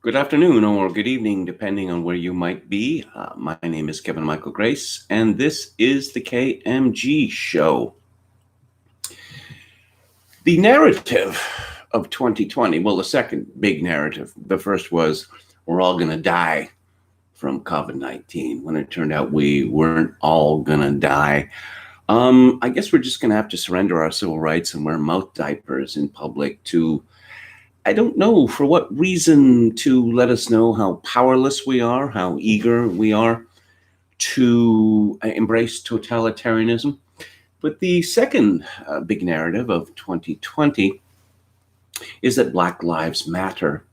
Good afternoon or good evening, depending on where you might be. My name is Kevin Michael Grace, and this is the KMG show. The narrative of 2020, well, the second big narrative, the first was we're all going to die from COVID-19, when it turned out we weren't all going to die. I guess we're just going to have to surrender our civil rights and wear mouth diapers in public to, I don't know for what reason, to let us know how powerless we are, how eager we are to embrace totalitarianism. But the second big narrative of 2020 is that Black Lives Matter.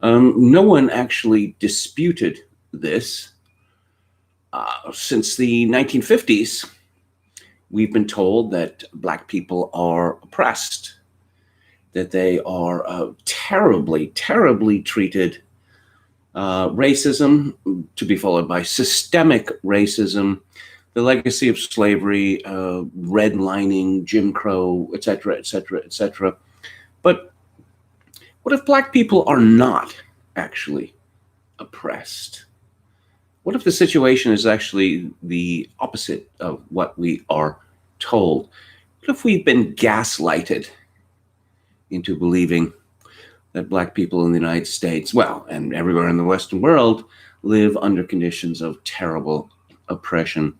No one actually disputed this. Since the 1950s, we've been told that Black people are oppressed, that they are terribly, terribly treated. Racism, to be followed by systemic racism, the legacy of slavery, redlining, Jim Crow, etc., etc., etc. But what if Black people are not actually oppressed? What if the situation is actually the opposite of what we are told? What if we've been gaslighted into believing that Black people in the United States, well, and everywhere in the Western world, live under conditions of terrible oppression?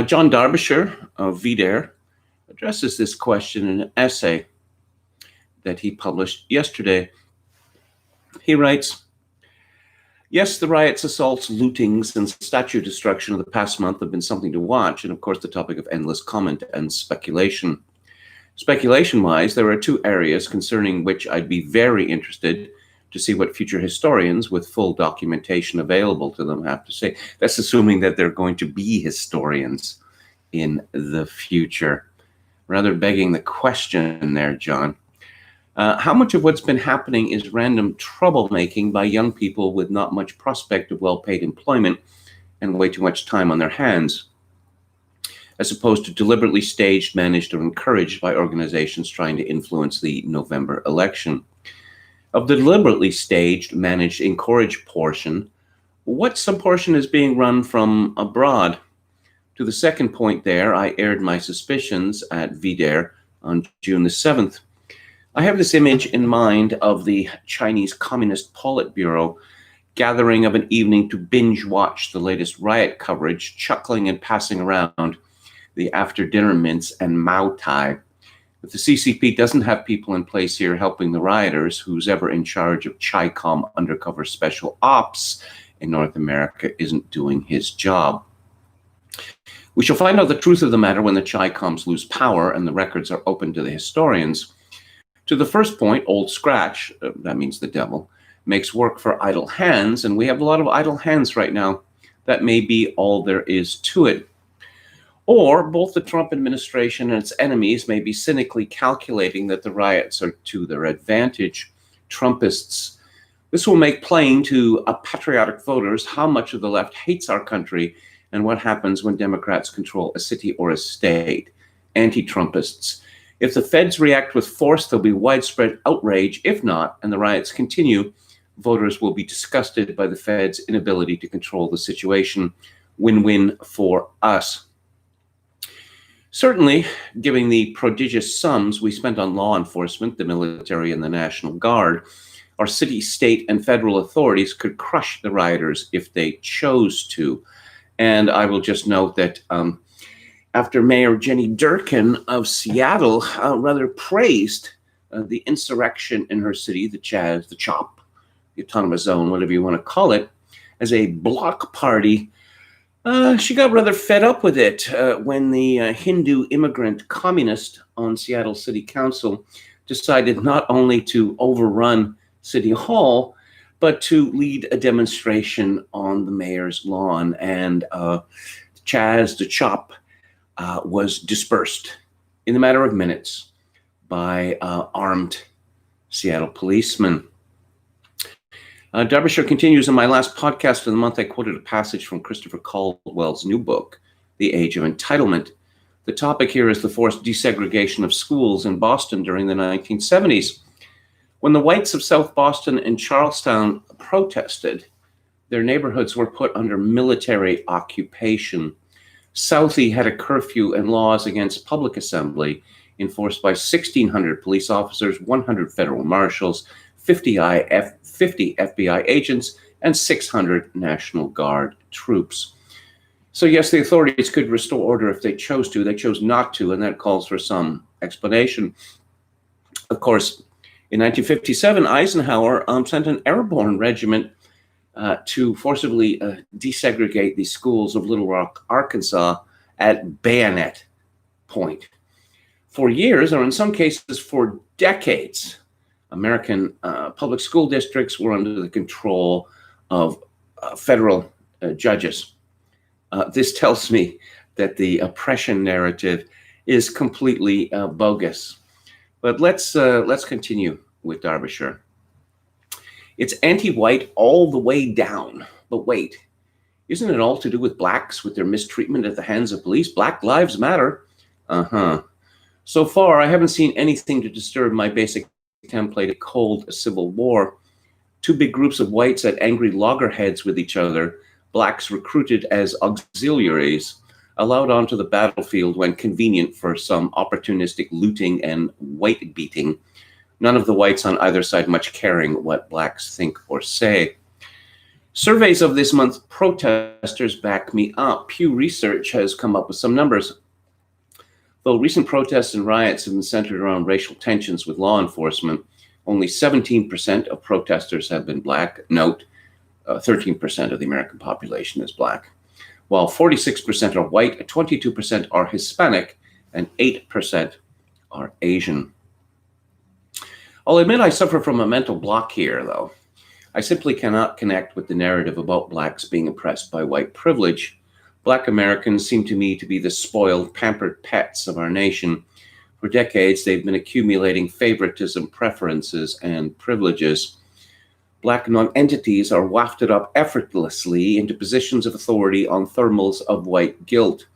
John Derbyshire of VDare addresses this question in an essay that he published yesterday. He writes, "Yes, the riots, assaults, lootings, and statue destruction of the past month have been something to watch, and of course the topic of endless comment and speculation. Speculation-wise, there are two areas concerning which I'd be very interested to see what future historians with full documentation available to them have to say." That's assuming that they're going to be historians in the future. Rather begging the question there, John. How much of what's been happening is random troublemaking by young people with not much prospect of well-paid employment and way too much time on their hands, as opposed to deliberately staged, managed, or encouraged by organizations trying to influence the November election? Of the deliberately staged, managed, encouraged portion, what subportion is being run from abroad? To the second point there, I aired my suspicions at VDare on June the 7th. I have this image in mind of the Chinese Communist Politburo gathering of an evening to binge watch the latest riot coverage, chuckling and passing around the after-dinner mints and Mao Tai. If the CCP doesn't have people in place here helping the rioters, who's ever in charge of Chi-Com undercover special ops in North America isn't doing his job. We shall find out the truth of the matter when the Chi-Coms lose power and the records are open to the historians. To the first point, Old Scratch, that means the devil, makes work for idle hands, and we have a lot of idle hands right now. That may be all there is to it. Or both the Trump administration and its enemies may be cynically calculating that the riots are to their advantage. Trumpists. This will make plain to patriotic voters how much of the left hates our country and what happens when Democrats control a city or a state. Anti-Trumpists. If the feds react with force, there'll be widespread outrage. If not, and the riots continue, voters will be disgusted by the feds' inability to control the situation. Win-win for us. Certainly, given the prodigious sums we spent on law enforcement, the military, and the National Guard, our city, state, and federal authorities could crush the rioters if they chose to. And I will just note that after Mayor Jenny Durkin of Seattle rather praised the insurrection in her city, the Chaz, the CHOP, the Autonomous Zone, whatever you want to call it, as a block party, she got rather fed up with it when the Hindu immigrant communist on Seattle City Council decided not only to overrun City Hall, but to lead a demonstration on the mayor's lawn. And Chaz, the CHOP, was dispersed in a matter of minutes by armed Seattle policemen. Derbyshire continues, in my last podcast of the month, I quoted a passage from Christopher Caldwell's new book, The Age of Entitlement. The topic here is the forced desegregation of schools in Boston during the 1970s. When the whites of South Boston and Charlestown protested, their neighborhoods were put under military occupation. Southie had a curfew and laws against public assembly enforced by 1,600 police officers, 100 federal marshals, 50 FBI agents, and 600 National Guard troops. So yes, the authorities could restore order if they chose to. They chose not to, and that calls for some explanation. Of course, in 1957, Eisenhower sent an airborne regiment to forcibly desegregate the schools of Little Rock, Arkansas at bayonet point. For years, or in some cases for decades, American public school districts were under the control of federal judges. This tells me that the oppression narrative is completely bogus. But let's continue with Derbyshire. It's anti-white all the way down. But wait, isn't it all to do with blacks with their mistreatment at the hands of police? Black lives matter. So far, I haven't seen anything to disturb my basic template of cold civil war. Two big groups of whites at angry loggerheads with each other, blacks recruited as auxiliaries, allowed onto the battlefield when convenient for some opportunistic looting and white beating. None of the whites on either side much caring what blacks think or say. Surveys of this month's protesters back me up. Pew Research has come up with some numbers. Though recent protests and riots have been centered around racial tensions with law enforcement, only 17% of protesters have been black. Note, 13% of the American population is black, while 46% are white, 22% are Hispanic, and 8% are Asian. I'll admit I suffer from a mental block here, though. I simply cannot connect with the narrative about blacks being oppressed by white privilege. Black Americans seem to me to be the spoiled, pampered pets of our nation. For decades, they've been accumulating favoritism, preferences, and privileges. Black non-entities are wafted up effortlessly into positions of authority on thermals of white guilt.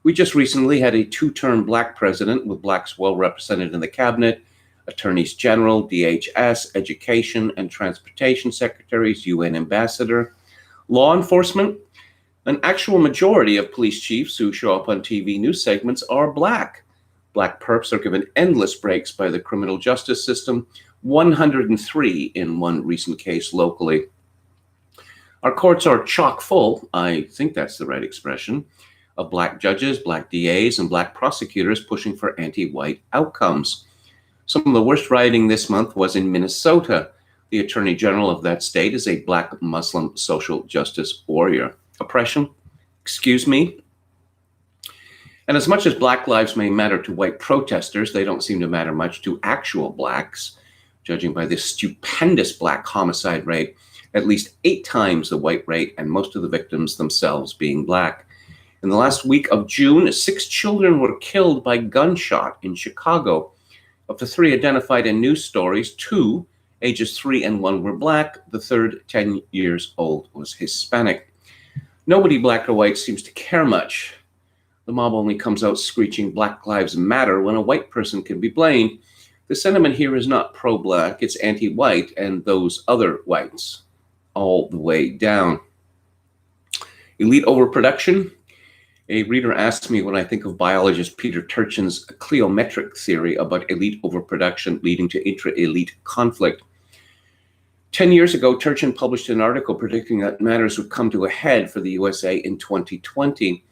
We just recently had a two-term black president with blacks well represented in the cabinet, attorneys general, DHS, education and transportation secretaries, UN ambassador, law enforcement. An actual majority of police chiefs who show up on TV news segments are black. Black perps are given endless breaks by the criminal justice system, 103 in one recent case locally. Our courts are chock full, I think that's the right expression, of black judges, black DAs, and black prosecutors pushing for anti-white outcomes. Some of the worst rioting this month was in Minnesota. The attorney general of that state is a black Muslim social justice warrior. Oppression? Excuse me? And as much as black lives may matter to white protesters, they don't seem to matter much to actual blacks, judging by this stupendous black homicide rate, at least 8 times the white rate, and most of the victims themselves being black. In the last week of June, 6 children were killed by gunshot in Chicago. Of the 3 identified in news stories, 2, ages 3 and 1, were black. The third, 10 years old, was Hispanic. Nobody, black or white, seems to care much. The mob only comes out screeching Black Lives Matter when a white person can be blamed. The sentiment here is not pro-black, it's anti-white and those other whites, all the way down. Elite overproduction. A reader asked me what I think of biologist Peter Turchin's cliometric theory about elite overproduction leading to intra-elite conflict. 10 years ago, Turchin published an article predicting that matters would come to a head for the USA in 2020.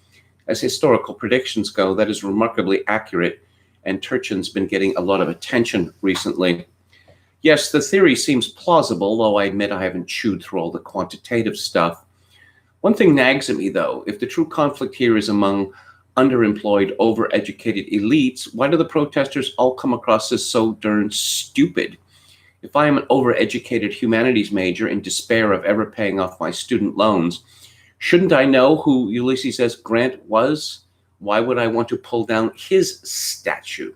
As historical predictions go, that is remarkably accurate, and Turchin's been getting a lot of attention recently. Yes, the theory seems plausible, though I admit I haven't chewed through all the quantitative stuff. One thing nags at me, though. If the true conflict here is among underemployed, overeducated elites, why do the protesters all come across as so darn stupid? If I am an overeducated humanities major in despair of ever paying off my student loans, shouldn't I know who Ulysses S. Grant was? Why would I want to pull down his statue?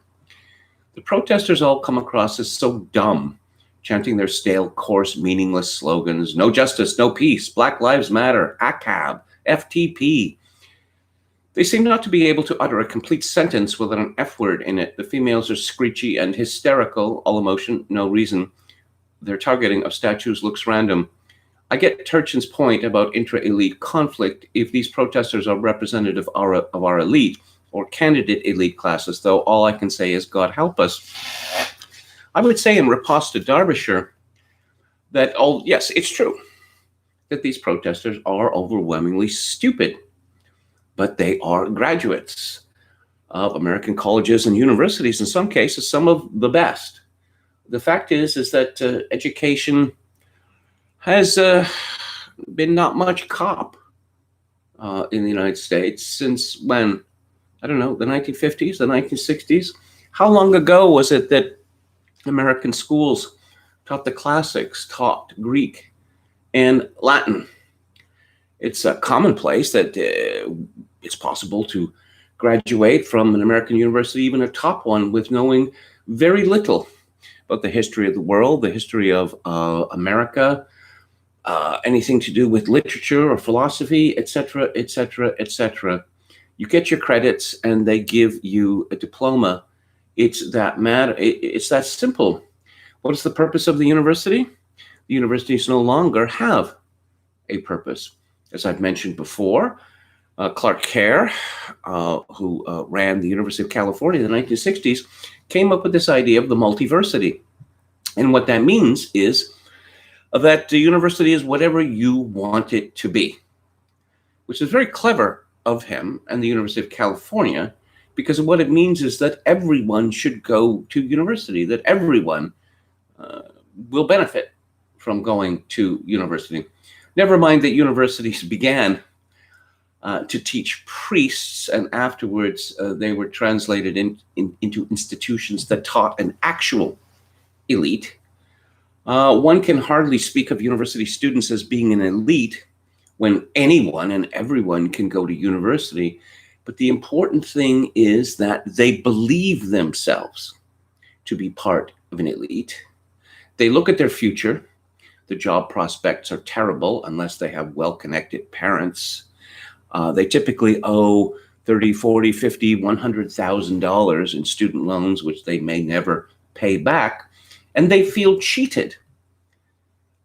The protesters all come across as so dumb, chanting their stale, coarse, meaningless slogans. No justice, no peace, Black Lives Matter, ACAB, FTP. They seem not to be able to utter a complete sentence without an F word in it. The females are screechy and hysterical, all emotion, no reason. their targeting of statues looks random. I get Turchin's point about intra-elite conflict if these protesters are representative of our elite or candidate elite classes, though all I can say is God help us. I would say in riposte to Derbyshire that, yes, it's true that these protesters are overwhelmingly stupid, but they are graduates of American colleges and universities, in some cases, some of the best. The fact is that education has been not much cop in the United States since when? I don't know, the 1950s, the 1960s? How long ago was it that American schools taught the classics, taught Greek and Latin? It's a commonplace that it's possible to graduate from an American university, even a top one, with knowing very little about the history of the world, the history of America, anything to do with literature or philosophy, etc., etc., etc. You get your credits and they give you a diploma. It's that it's that simple. What is the purpose of the university? The universities no longer have a purpose. As I've mentioned before, Clark Kerr, who ran the University of California in the 1960s, came up with this idea of the multiversity. And what that means is that the university is whatever you want it to be, which is very clever of him and the University of California, because what it means is that everyone should go to university, that everyone will benefit from going to university. Never mind that universities began to teach priests, and afterwards they were translated into institutions that taught an actual elite. One can hardly speak of university students as being an elite when anyone and everyone can go to university. But the important thing is that they believe themselves to be part of an elite. They look at their future. The job prospects are terrible unless they have well-connected parents. They typically owe $30, $40, $50, $100,000 in student loans, which they may never pay back. And they feel cheated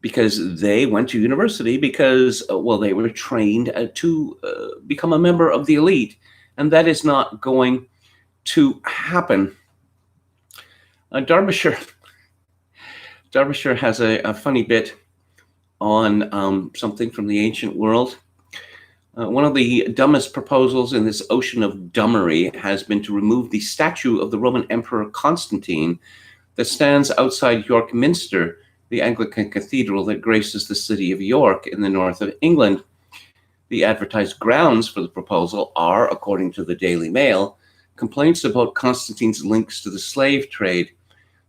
because they went to university because, they were trained to become a member of the elite. And that is not going to happen. Derbyshire has a funny bit on something from the ancient world. One of the dumbest proposals in this ocean of dumbery has been to remove the statue of the Roman Emperor Constantine that stands outside York Minster, the Anglican cathedral that graces the city of York in the north of England. The advertised grounds for the proposal are, according to the Daily Mail, complaints about Constantine's links to the slave trade.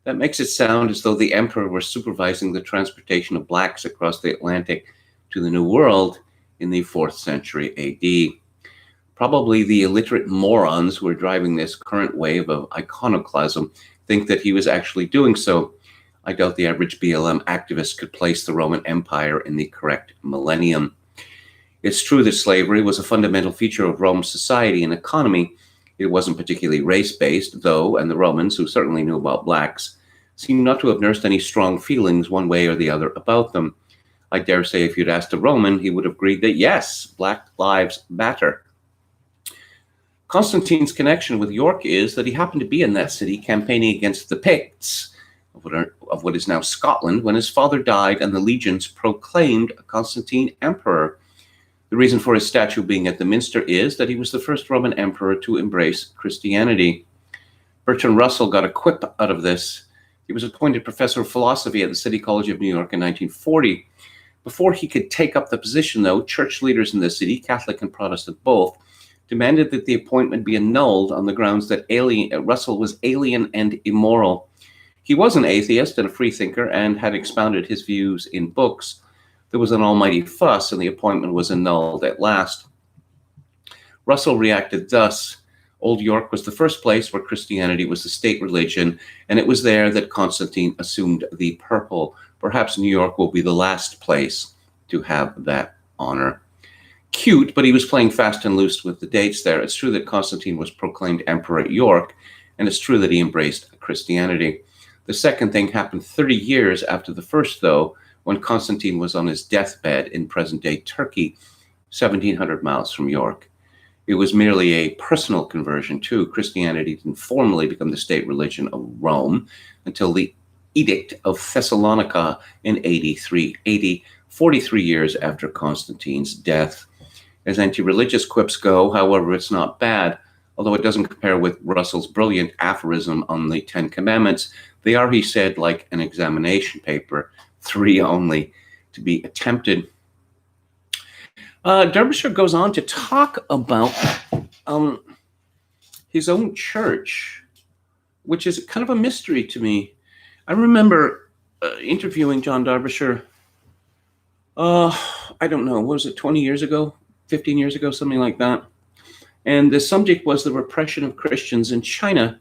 That makes it sound as though the emperor were supervising the transportation of blacks across the Atlantic to the New World in the 4th century AD. Probably the illiterate morons who are driving this current wave of iconoclasm think that he was actually doing so. I doubt the average BLM activist could place the Roman Empire in the correct millennium. It's true that slavery was a fundamental feature of Rome's society and economy. It wasn't particularly race-based, though, and the Romans, who certainly knew about blacks, seem not to have nursed any strong feelings one way or the other about them. I dare say if you'd asked a Roman, he would have agreed that yes, black lives matter. Constantine's connection with York is that he happened to be in that city campaigning against the Picts of what is now Scotland when his father died and the legions proclaimed Constantine emperor. The reason for his statue being at the Minster is that he was the first Roman emperor to embrace Christianity. Bertrand Russell got a quip out of this. He was appointed professor of philosophy at the City College of New York in 1940. Before he could take up the position, though, church leaders in the city, Catholic and Protestant both, demanded that the appointment be annulled on the grounds that Russell was alien and immoral. He was an atheist and a freethinker and had expounded his views in books. There was an almighty fuss, and the appointment was annulled at last. Russell reacted thus. Old York was the first place where Christianity was the state religion, and it was there that Constantine assumed the purple. Perhaps New York will be the last place to have that honor. Cute, but he was playing fast and loose with the dates there. It's true that Constantine was proclaimed emperor at York, and it's true that he embraced Christianity. The second thing happened 30 years after the first, though, when Constantine was on his deathbed in present-day Turkey, 1,700 miles from York. It was merely a personal conversion, too. Christianity didn't formally become the state religion of Rome until the Edict of Thessalonica in AD 43 years after Constantine's death. As anti-religious quips go, however, it's not bad, although it doesn't compare with Russell's brilliant aphorism on the Ten Commandments. They are, he said, like an examination paper, 3 only to be attempted. Derbyshire goes on to talk about his own church, which is kind of a mystery to me. I remember interviewing John Derbyshire, I don't know, what was it, 20 years ago, 15 years ago, something like that. And the subject was the repression of Christians in China.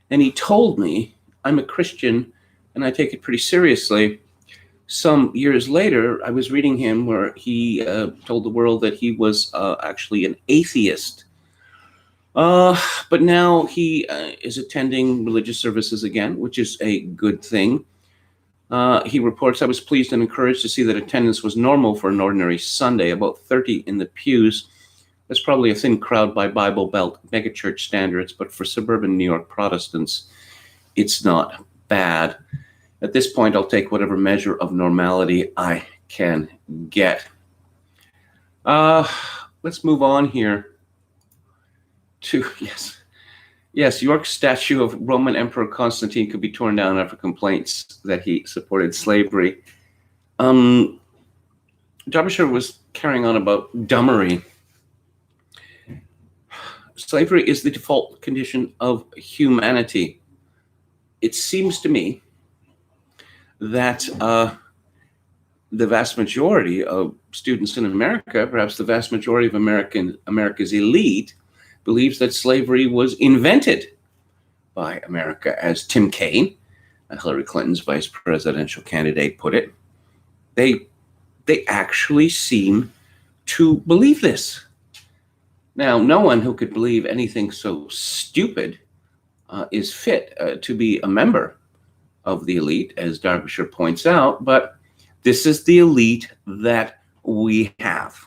And he told me, I'm a Christian and I take it pretty seriously. Some years later, I was reading him where he told the world that he was actually an atheist. But now he is attending religious services again, which is a good thing. He reports, I was pleased and encouraged to see that attendance was normal for an ordinary Sunday, about 30 in the pews. That's probably a thin crowd by Bible Belt megachurch standards, but for suburban New York Protestants, it's not bad. At this point, I'll take whatever measure of normality I can get. Let's move on here to, yes, York's statue of Roman Emperor Constantine could be torn down after complaints that he supported slavery. Derbyshire was carrying on about dummery. Slavery is the default condition of humanity. It seems to me that the vast majority of students in America, perhaps the vast majority of America's elite, believes that slavery was invented by America, as Tim Kaine, Hillary Clinton's vice presidential candidate, put it. They actually seem to believe this. Now, no one who could believe anything so stupid is fit to be a member of the elite, as Derbyshire points out, but this is the elite that we have.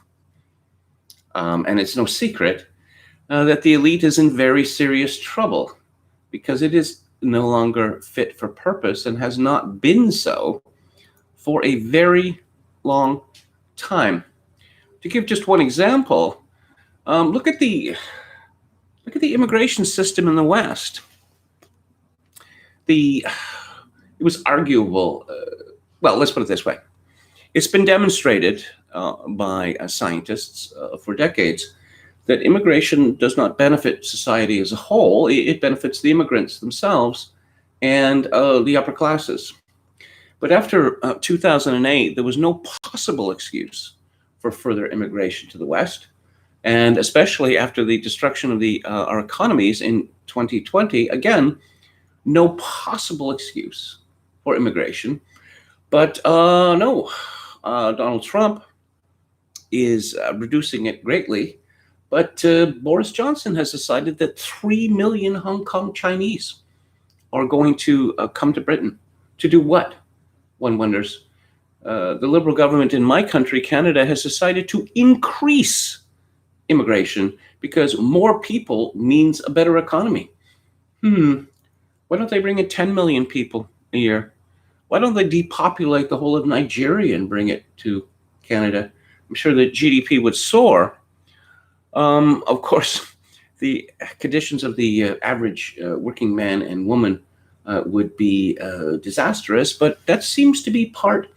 And it's no secret that the elite is in very serious trouble because it is no longer fit for purpose and has not been so for a very long time. To give just one example, look at the immigration system in the West. It was arguable. Well, let's put it this way. It's been demonstrated by scientists for decades that immigration does not benefit society as a whole. It benefits the immigrants themselves and the upper classes. But after 2008, there was no possible excuse for further immigration to the West. And especially after the destruction of our economies in 2020, again, no possible excuse for immigration. But no, Donald Trump is reducing it greatly. But Boris Johnson has decided that 3 million Hong Kong Chinese are going to come to Britain. To do what? One wonders. The Liberal government in my country, Canada, has decided to increase immigration because more people means a better economy. Why don't they bring in 10 million people a year? Why don't they depopulate the whole of Nigeria and bring it to Canada? I'm sure the GDP would soar. Of course, the conditions of the average working man and woman would be disastrous, but that seems to be part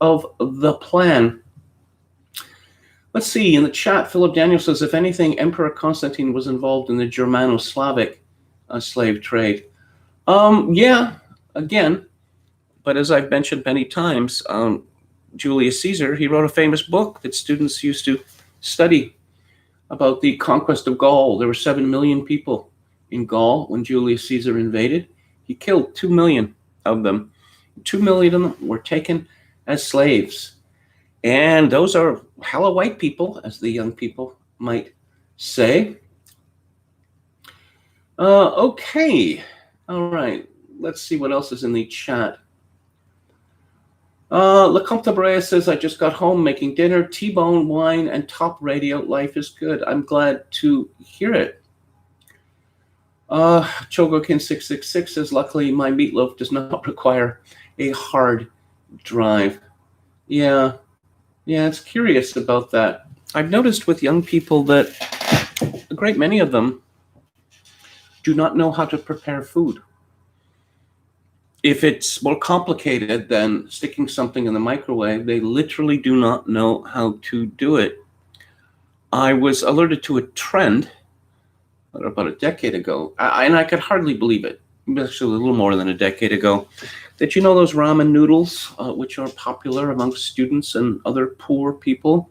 of the plan. Let's see, in the chat, Philip Daniel says, if anything, Emperor Constantine was involved in the Germano-Slavic slave trade. Yeah, again, but as I've mentioned many times, Julius Caesar, he wrote a famous book that students used to study about the conquest of Gaul. There were 7 million people in Gaul when Julius Caesar invaded. He killed 2 million of them. 2 million of them were taken as slaves. And those are hella white people, as the young people might say. Okay. All right. let's see what else is in the chat. Le Comte Brea says, I just got home making dinner, T-bone, wine, and top radio. Life is good. I'm glad to hear it. Chogokin666 says, luckily my meatloaf does not require a hard drive. Yeah, it's curious about that. I've noticed with young people that a great many of them do not know how to prepare food. If it's more complicated than sticking something in the microwave, they literally do not know how to do it. I was alerted to a trend about a decade ago, and I could hardly believe it, actually a little more than a decade ago, that those ramen noodles, which are popular amongst students and other poor people.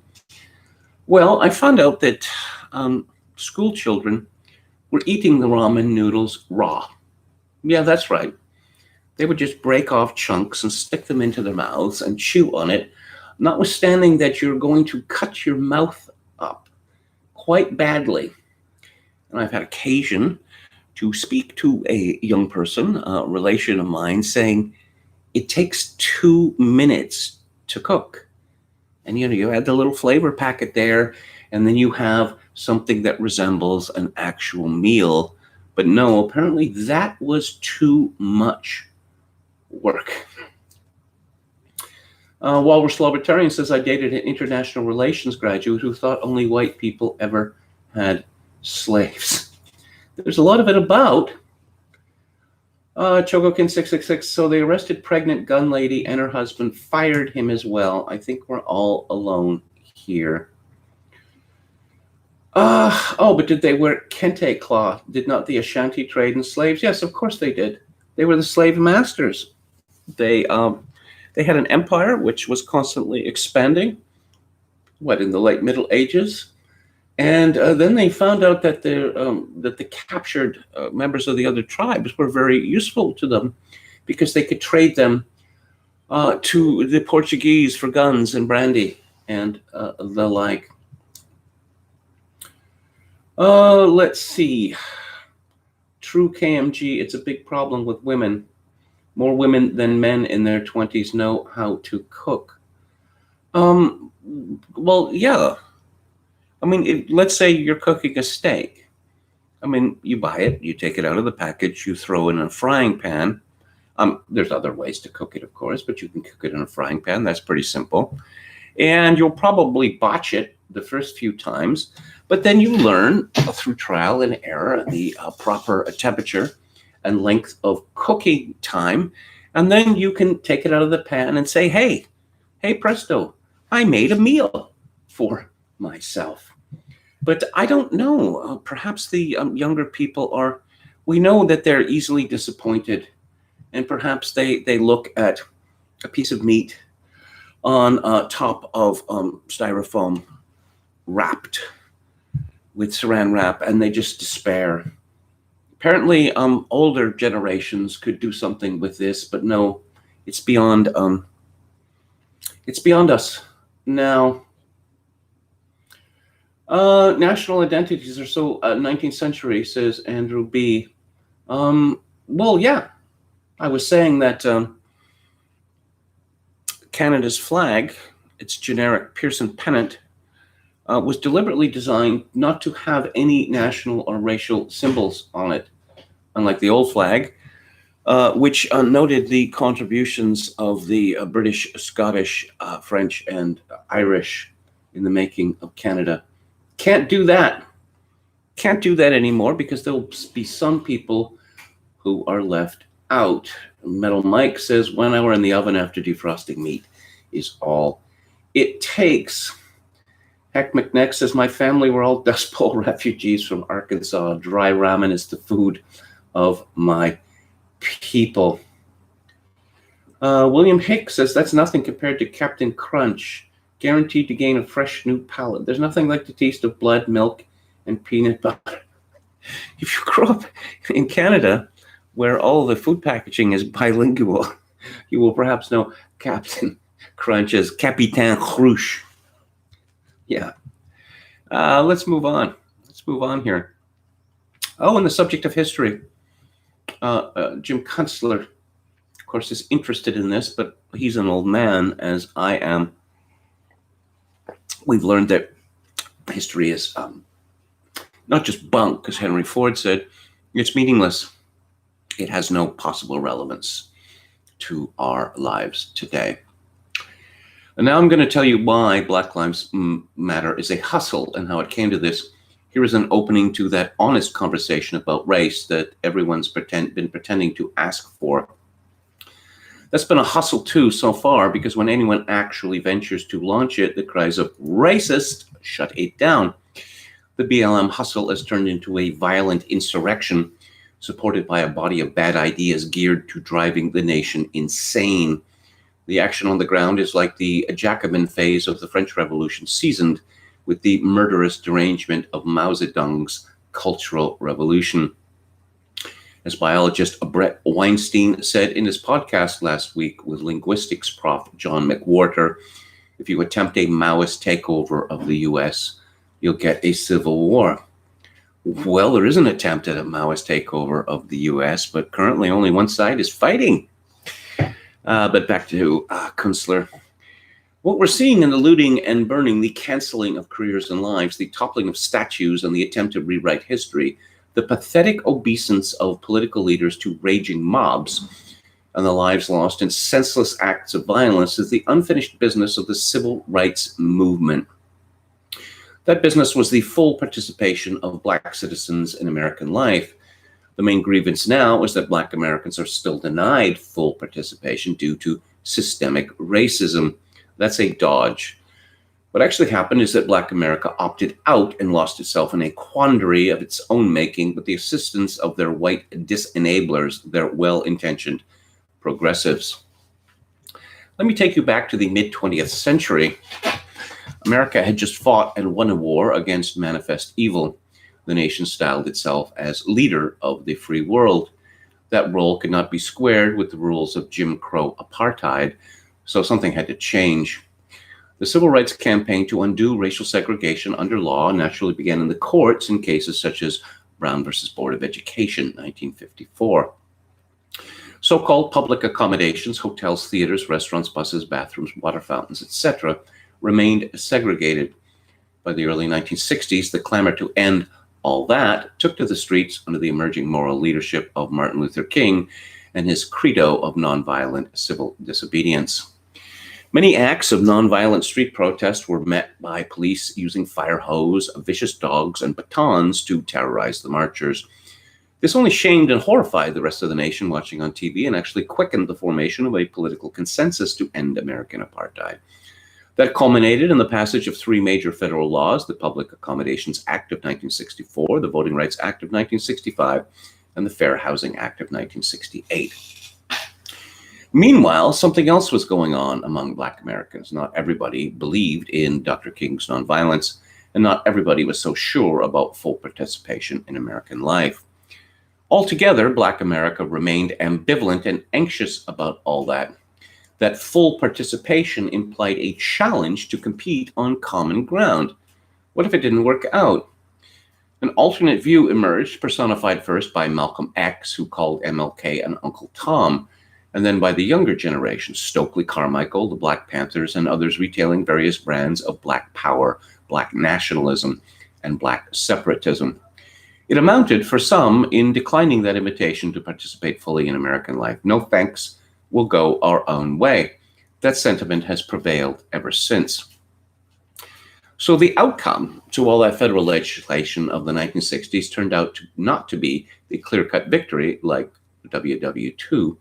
Well, I found out that school children were eating the ramen noodles raw. Yeah, that's right. They would just break off chunks and stick them into their mouths and chew on it, notwithstanding that you're going to cut your mouth up quite badly. And I've had occasion to speak to a young person, a relation of mine, saying it takes 2 minutes to cook. And you add the little flavor packet there, and then you have something that resembles an actual meal. But no, apparently that was too much work. Walrus Libertarian says, I dated an international relations graduate who thought only white people ever had slaves. There's a lot of it about. Chogokin666, so they arrested pregnant gun lady and her husband, fired him as well. I think we're all alone here. But did they wear kente cloth? Did not the Ashanti trade in slaves? Yes, of course they did. They were the slave masters. They had an empire which was constantly expanding, in the late Middle Ages. And then they found out that the captured members of the other tribes were very useful to them because they could trade them to the Portuguese for guns and brandy and the like. Let's see. True KMG, it's a big problem with women. More women than men in their 20s know how to cook. Well, yeah. I mean, let's say you're cooking a steak. I mean, you buy it, you take it out of the package, you throw it in a frying pan. There's other ways to cook it, of course, but you can cook it in a frying pan. That's pretty simple. And you'll probably botch it the first few times, but then you learn through trial and error the proper temperature and length of cooking time. And then you can take it out of the pan and say, hey, presto, I made a meal for myself. But I don't know. Perhaps the younger people we know that they're easily disappointed. And perhaps they look at a piece of meat on top of styrofoam wrapped with saran wrap, and they just despair. Apparently, older generations could do something with this, but no, it's beyond us now. National identities are so 19th century, says Andrew B. Well, yeah, I was saying that Canada's flag, its generic Pearson pennant, was deliberately designed not to have any national or racial symbols on it, unlike the old flag, which noted the contributions of the British, Scottish, French, and Irish in the making of Canada. Can't do that. Can't do that anymore because there'll be some people who are left out. Metal Mike says 1 hour in the oven after defrosting meat is all it takes. Heck McNeck says, my family were all Dust Bowl refugees from Arkansas. Dry ramen is the food of my people. William Hicks says, that's nothing compared to Captain Crunch. Guaranteed to gain a fresh new palate. There's nothing like the taste of blood, milk, and peanut butter. If you grow up in Canada, where all the food packaging is bilingual, you will perhaps know Captain Crunch as Capitaine Cruche. Yeah. Let's move on. Let's move on here. Oh, and the subject of history. Jim Kunstler, of course, is interested in this, but he's an old man, as I am. We've learned that history is not just bunk, as Henry Ford said, it's meaningless. It has no possible relevance to our lives today. And now I'm going to tell you why Black Lives Matter is a hustle and how it came to this. Here is an opening to that honest conversation about race that everyone's been pretending to ask for. That's been a hustle too so far, because when anyone actually ventures to launch it, the cries of racist shut it down. The BLM hustle has turned into a violent insurrection supported by a body of bad ideas geared to driving the nation insane. The action on the ground is like the Jacobin phase of the French Revolution, seasoned with the murderous derangement of Mao Zedong's Cultural Revolution. As biologist Brett Weinstein said in his podcast last week with linguistics prof John McWhorter, if you attempt a Maoist takeover of the US, you'll get a civil war. Well, there is an attempt at a Maoist takeover of the US, but currently only one side is fighting. But back to Kunstler. What we're seeing in the looting and burning, the canceling of careers and lives, the toppling of statues, and the attempt to rewrite history, the pathetic obeisance of political leaders to raging mobs, and the lives lost in senseless acts of violence is the unfinished business of the civil rights movement. That business was the full participation of Black citizens in American life. The main grievance now is that Black Americans are still denied full participation due to systemic racism. That's a dodge. What actually happened is that Black America opted out and lost itself in a quandary of its own making with the assistance of their white disenablers, their well-intentioned progressives. Let me take you back to the mid-20th century. America had just fought and won a war against manifest evil. The nation styled itself as leader of the free world. That role could not be squared with the rules of Jim Crow apartheid, so something had to change. The civil rights campaign to undo racial segregation under law naturally began in the courts in cases such as Brown versus Board of Education, 1954. So-called public accommodations, hotels, theaters, restaurants, buses, bathrooms, water fountains, etc., remained segregated. By the early 1960s, the clamor to end all that took to the streets under the emerging moral leadership of Martin Luther King and his credo of nonviolent civil disobedience. Many acts of nonviolent street protest were met by police using fire hose, vicious dogs, and batons to terrorize the marchers. This only shamed and horrified the rest of the nation watching on TV and actually quickened the formation of a political consensus to end American apartheid. That culminated in the passage of three major federal laws: the Public Accommodations Act of 1964, the Voting Rights Act of 1965, and the Fair Housing Act of 1968. Meanwhile, something else was going on among Black Americans. Not everybody believed in Dr. King's nonviolence, and not everybody was so sure about full participation in American life. Altogether, Black America remained ambivalent and anxious about all that. That full participation implied a challenge to compete on common ground. What if it didn't work out? An alternate view emerged, personified first by Malcolm X, who called MLK an Uncle Tom, and then by the younger generation, Stokely Carmichael, the Black Panthers, and others retailing various brands of Black power, Black nationalism, and Black separatism. It amounted, for some, in declining that invitation to participate fully in American life. No thanks, we'll go our own way. That sentiment has prevailed ever since. So the outcome to all that federal legislation of the 1960s turned out not to be the clear-cut victory like WW2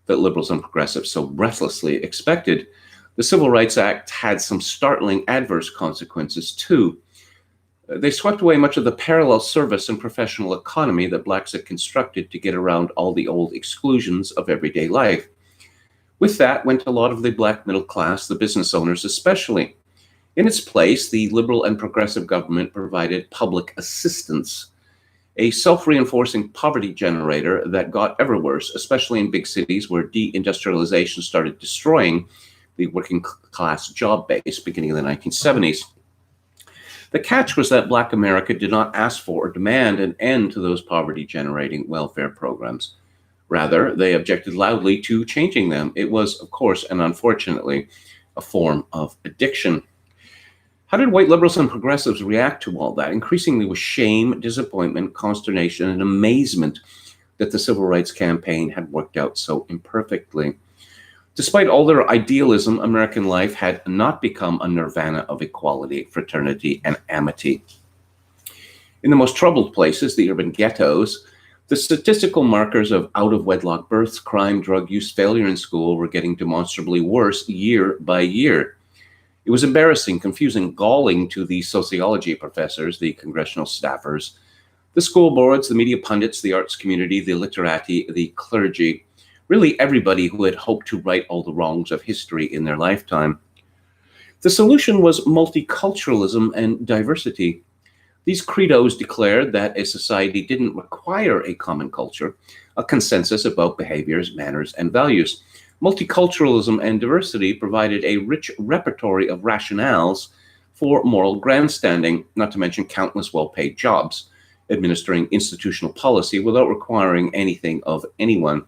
that liberals and progressives so breathlessly expected. The Civil Rights Act had some startling adverse consequences too. They swept away much of the parallel service and professional economy that Blacks had constructed to get around all the old exclusions of everyday life. With that went a lot of the Black middle class, the business owners especially. In its place, the liberal and progressive government provided public assistance, a self-reinforcing poverty generator that got ever worse, especially in big cities where deindustrialization started destroying the working class job base beginning in the 1970s. The catch was that Black America did not ask for or demand an end to those poverty-generating welfare programs. Rather, they objected loudly to changing them. It was, of course, and unfortunately, a form of addiction. How did white liberals and progressives react to all that? Increasingly with shame, disappointment, consternation, and amazement that the civil rights campaign had worked out so imperfectly. Despite all their idealism, American life had not become a nirvana of equality, fraternity, and amity. In the most troubled places, the urban ghettos, the statistical markers of out-of-wedlock births, crime, drug use, failure in school were getting demonstrably worse year by year. It was embarrassing, confusing, galling to the sociology professors, the congressional staffers, the school boards, the media pundits, the arts community, the literati, the clergy, really everybody who had hoped to right all the wrongs of history in their lifetime. The solution was multiculturalism and diversity. These credos declared that a society didn't require a common culture, a consensus about behaviors, manners, and values. Multiculturalism and diversity provided a rich repertory of rationales for moral grandstanding, not to mention countless well-paid jobs, administering institutional policy without requiring anything of anyone.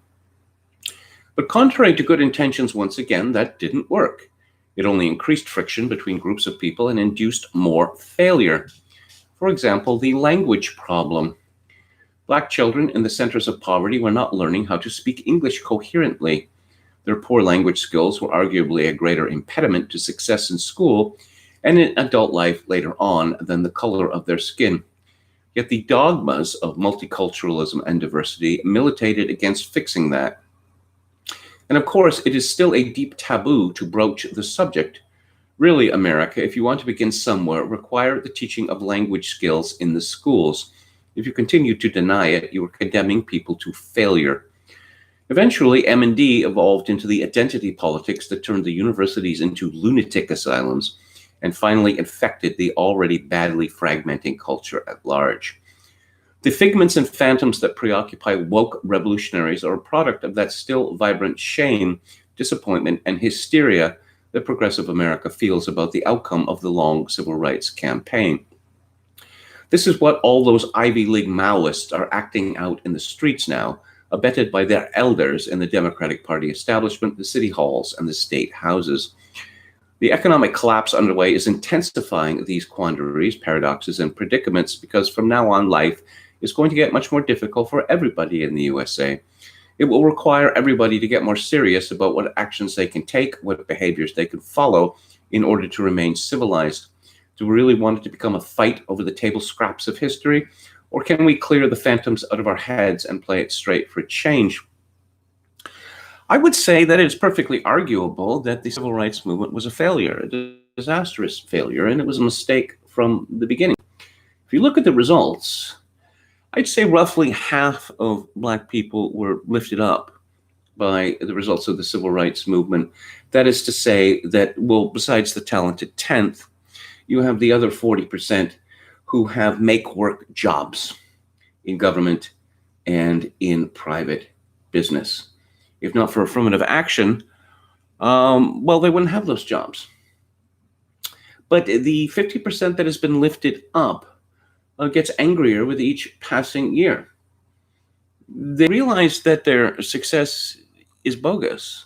But contrary to good intentions, once again, that didn't work. It only increased friction between groups of people and induced more failure. For example, the language problem. Black children in the centers of poverty were not learning how to speak English coherently. Their poor language skills were arguably a greater impediment to success in school and in adult life later on than the color of their skin. Yet the dogmas of multiculturalism and diversity militated against fixing that. And of course, it is still a deep taboo to broach the subject. Really, America, if you want to begin somewhere, require the teaching of language skills in the schools. If you continue to deny it, you are condemning people to failure. Eventually, M&D evolved into the identity politics that turned the universities into lunatic asylums and finally infected the already badly fragmenting culture at large. The figments and phantoms that preoccupy woke revolutionaries are a product of that still vibrant shame, disappointment, and hysteria that progressive America feels about the outcome of the long civil rights campaign. This is what all those Ivy League Maoists are acting out in the streets now, abetted by their elders in the Democratic Party establishment, the city halls, and the state houses. The economic collapse underway is intensifying these quandaries, paradoxes, and predicaments because from now on, life is going to get much more difficult for everybody in the USA. It will require everybody to get more serious about what actions they can take, what behaviors they can follow in order to remain civilized. Do we really want it to become a fight over the table scraps of history? Or can we clear the phantoms out of our heads and play it straight for a change? I would say that it's perfectly arguable that the civil rights movement was a failure, a disastrous failure, and it was a mistake from the beginning. If you look at the results, I'd say roughly half of Black people were lifted up by the results of the civil rights movement. That is to say that, well, besides the talented 10th, you have the other 40% who have make-work jobs in government and in private business. If not for affirmative action, well, they wouldn't have those jobs. But the 50% that has been lifted up gets angrier with each passing year. They realize that their success is bogus,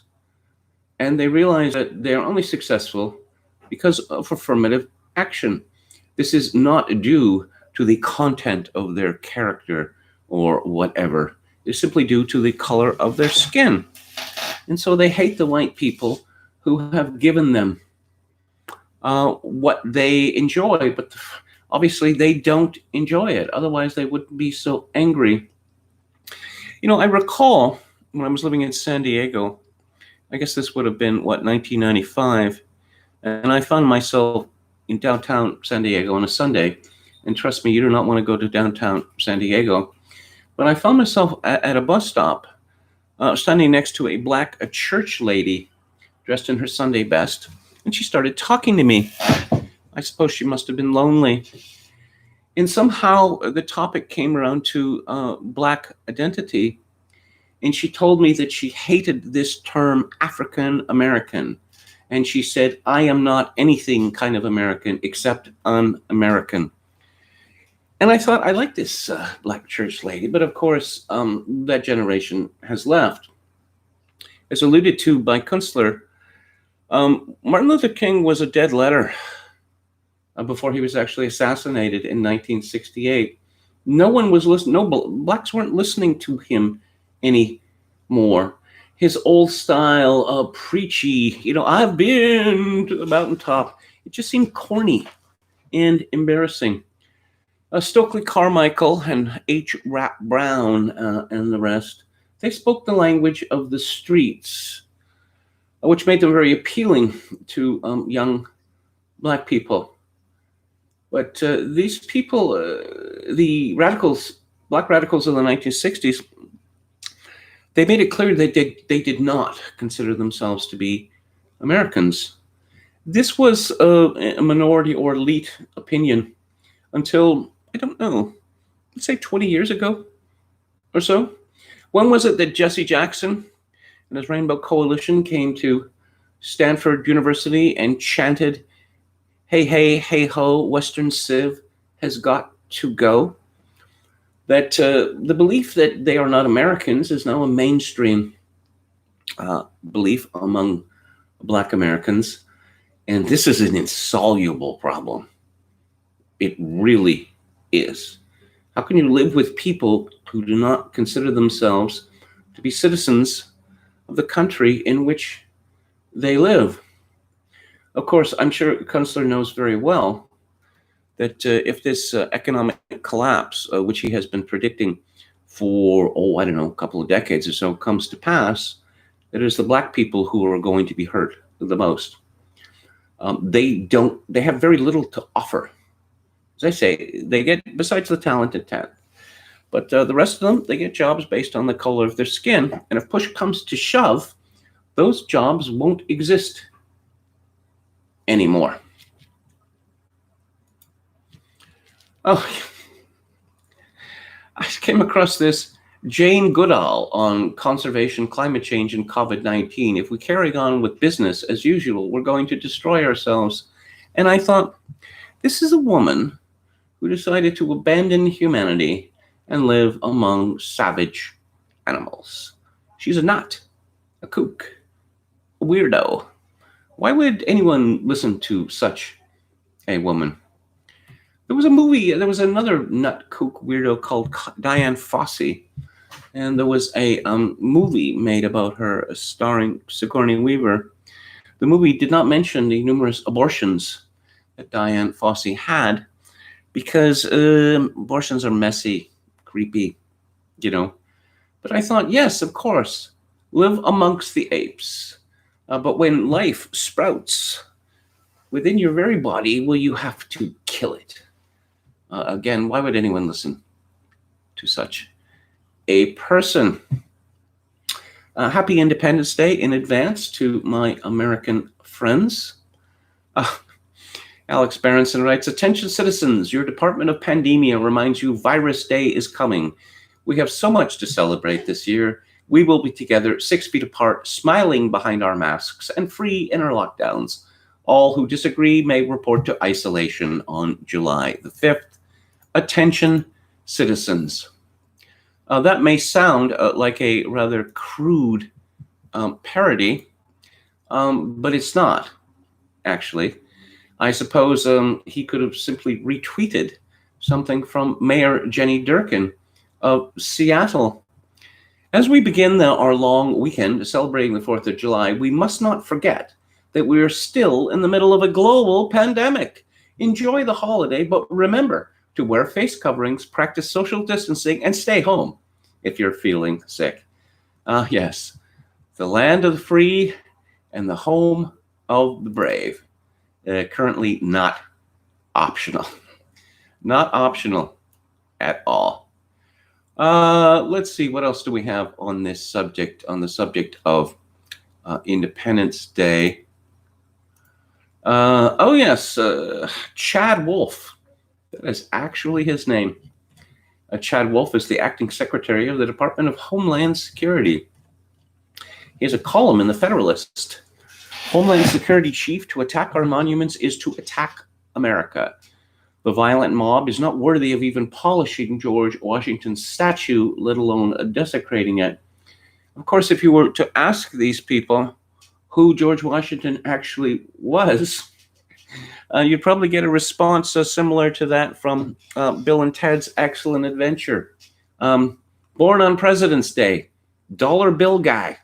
and they realize that they're only successful because of affirmative action. This is not due to the content of their character or whatever. It's simply due to the color of their skin. And so they hate the white people who have given them what they enjoy, but obviously they don't enjoy it. Otherwise, they wouldn't be so angry. You know, I recall when I was living in San Diego, I guess this would have been, 1995, and I found myself in downtown San Diego on a Sunday. And trust me, you do not want to go to downtown San Diego. But I found myself at a bus stop, standing next to a church lady dressed in her Sunday best, and she started talking to me. I suppose she must have been lonely. And somehow the topic came around to Black identity, and she told me that she hated this term African American. And she said, I am not anything kind of American except un-American. And I thought, I like this black church lady, but of course, that generation has left. As alluded to by Kunstler, Martin Luther King was a dead letter before he was actually assassinated in 1968. No one was listening. No, blacks weren't listening to him anymore. His old style, preachy, I've been to the mountaintop. It just seemed corny and embarrassing. Stokely Carmichael and H. Rap Brown and the rest, they spoke the language of the streets, which made them very appealing to young black people. But these people, the radicals, black radicals of the 1960s, they made it clear that they did not consider themselves to be Americans. This was a minority or elite opinion until, I don't know, let's say 20 years ago or so. When was it that Jesse Jackson and his Rainbow Coalition came to Stanford University and chanted, "Hey, hey, hey, ho, Western Civ has got to go"? That the belief that they are not Americans is now a mainstream belief among Black Americans. And this is an insoluble problem. It really is. How can you live with people who do not consider themselves to be citizens of the country in which they live? Of course, I'm sure Kunstler knows very well that if this economic collapse, which he has been predicting for, a couple of decades or so, comes to pass, it is the Black people who are going to be hurt the most. They have very little to offer. As I say, they get, besides the talented 10, but the rest of them, they get jobs based on the color of their skin. And if push comes to shove, those jobs won't exist anymore. Oh, I came across this Jane Goodall on conservation, climate change, and COVID-19. If we carry on with business as usual, we're going to destroy ourselves. And I thought, this is a woman who decided to abandon humanity and live among savage animals. She's a nut, a kook, a weirdo. Why would anyone listen to such a woman? There was a movie, there was another nut kook weirdo called Diane Fossey, and there was a movie made about her starring Sigourney Weaver. The movie did not mention the numerous abortions that Diane Fossey had, because abortions are messy, creepy, But I thought, yes, of course, live amongst the apes. But when life sprouts within your very body, will you have to kill it? Again, why would anyone listen to such a person? Happy Independence Day in advance to my American friends. Alex Berenson writes, "Attention citizens, your Department of Pandemia reminds you Virus Day is coming. We have so much to celebrate this year. We will be together 6 feet apart, smiling behind our masks and free in our lockdowns. All who disagree may report to isolation on July the 5th. Attention citizens." That may sound like a rather crude parody, but it's not, actually. I suppose he could have simply retweeted something from Mayor Jenny Durkin of Seattle. As we begin our long weekend celebrating the 4th of July, we must not forget that we are still in the middle of a global pandemic. Enjoy the holiday, but remember to wear face coverings, practice social distancing, and stay home if you're feeling sick. Yes, the land of the free and the home of the brave. Currently not optional. Not optional at all. Let's see, what else do we have on this subject, on the subject of Independence Day? Oh yes, Chad Wolf. That is actually his name. Chad Wolf is the acting secretary of the Department of Homeland Security. He has a column in the Federalist. Homeland Security chief: "To attack our monuments is to attack America. The violent mob is not worthy of even polishing George Washington's statue, let alone desecrating it. Of course, if you were to ask these people who George Washington actually was, you'd probably get a response similar to that from Bill and Ted's Excellent Adventure. Born on President's Day, dollar bill guy.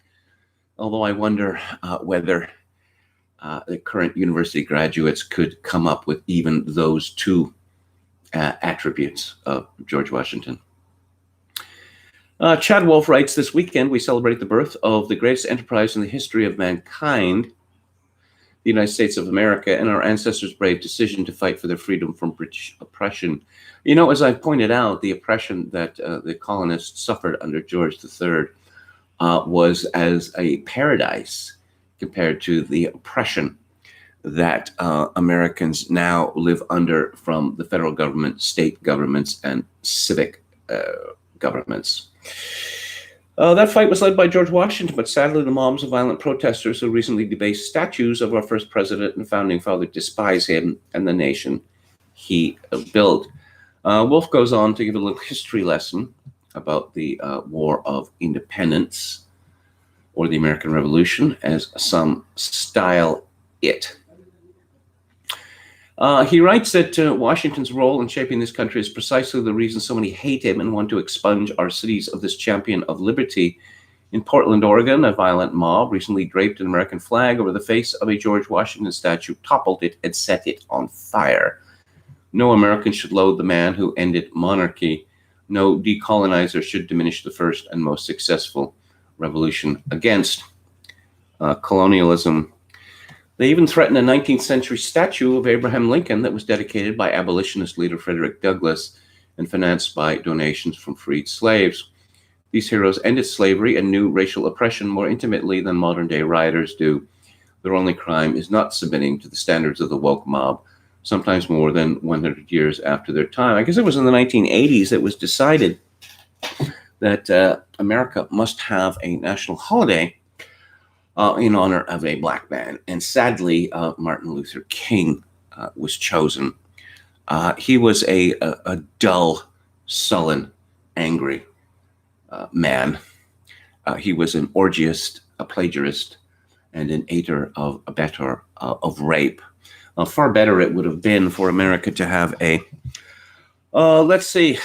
Although I wonder whether the current university graduates could come up with even those two attributes of George Washington. Chad Wolf writes, this weekend we celebrate the birth of the greatest enterprise in the history of mankind, the United States of America, and our ancestors' brave decision to fight for their freedom from British oppression. You know, as I pointed out, the oppression that the colonists suffered under George III was as a paradise compared to the oppression that Americans now live under from the federal government, state governments, and civic governments. That fight was led by George Washington, but sadly the mobs of violent protesters who recently debased statues of our first president and founding father despise him and the nation he built. Wolf goes on to give a little history lesson about the War of Independence, or the American Revolution, as some style it. He writes that Washington's role in shaping this country is precisely the reason so many hate him and want to expunge our cities of this champion of liberty. In Portland, Oregon, a violent mob recently draped an American flag over the face of a George Washington statue, toppled it, and set it on fire. No American should loathe the man who ended monarchy. No decolonizer should diminish the first and most successful revolution against colonialism. They even threatened a 19th century statue of Abraham Lincoln that was dedicated by abolitionist leader Frederick Douglass and financed by donations from freed slaves. These heroes ended slavery and knew racial oppression more intimately than modern-day rioters do. Their only crime is not submitting to the standards of the woke mob, sometimes more than 100 years after their time. I guess it was in the 1980s that it was decided that America must have a national holiday in honor of a black man. And sadly, Martin Luther King was chosen. He was a dull, sullen, angry man. He was an orgiast, a plagiarist, and an aider of abettor of rape. Far better it would have been for America to have a, let's see,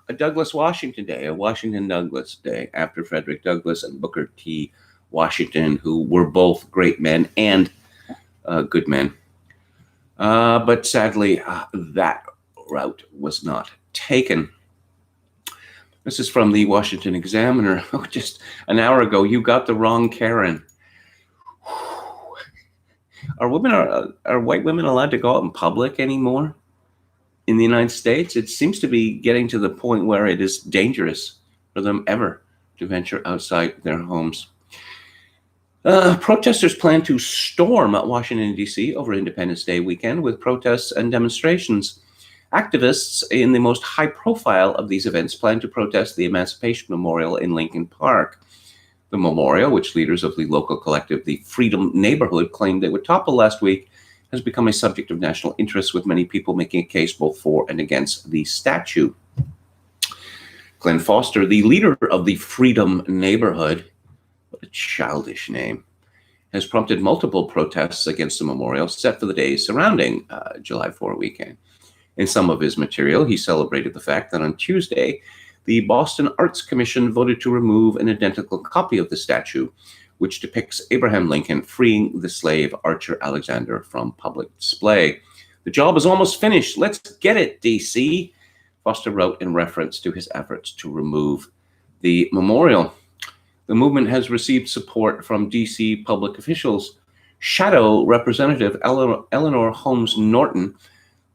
a Douglas Washington Day, a Washington Douglas Day, after Frederick Douglass and Booker T. Washington, who were both great men and good men. But sadly, that route was not taken. This is from the Washington Examiner. Oh, just an hour ago, you got the wrong Karen. Are white women allowed to go out in public anymore in the United States? It seems to be getting to the point where it is dangerous for them ever to venture outside their homes. Protesters plan to storm Washington, D.C. over Independence Day weekend with protests and demonstrations. Activists in the most high-profile of these events plan to protest the Emancipation Memorial in Lincoln Park. The memorial, which leaders of the local collective, the Freedom Neighborhood, claimed they would topple last week, has become a subject of national interest, with many people making a case both for and against the statue. Glenn Foster, the leader of the Freedom Neighborhood, what a childish name, has prompted multiple protests against the memorial set for the days surrounding July 4 weekend. In some of his material, he celebrated the fact that on Tuesday, the Boston Arts Commission voted to remove an identical copy of the statue, which depicts Abraham Lincoln freeing the slave Archer Alexander from public display. The job is almost finished. Let's get it, D.C., Foster wrote in reference to his efforts to remove the memorial. The movement has received support from D.C. public officials. Shadow Representative Eleanor Holmes Norton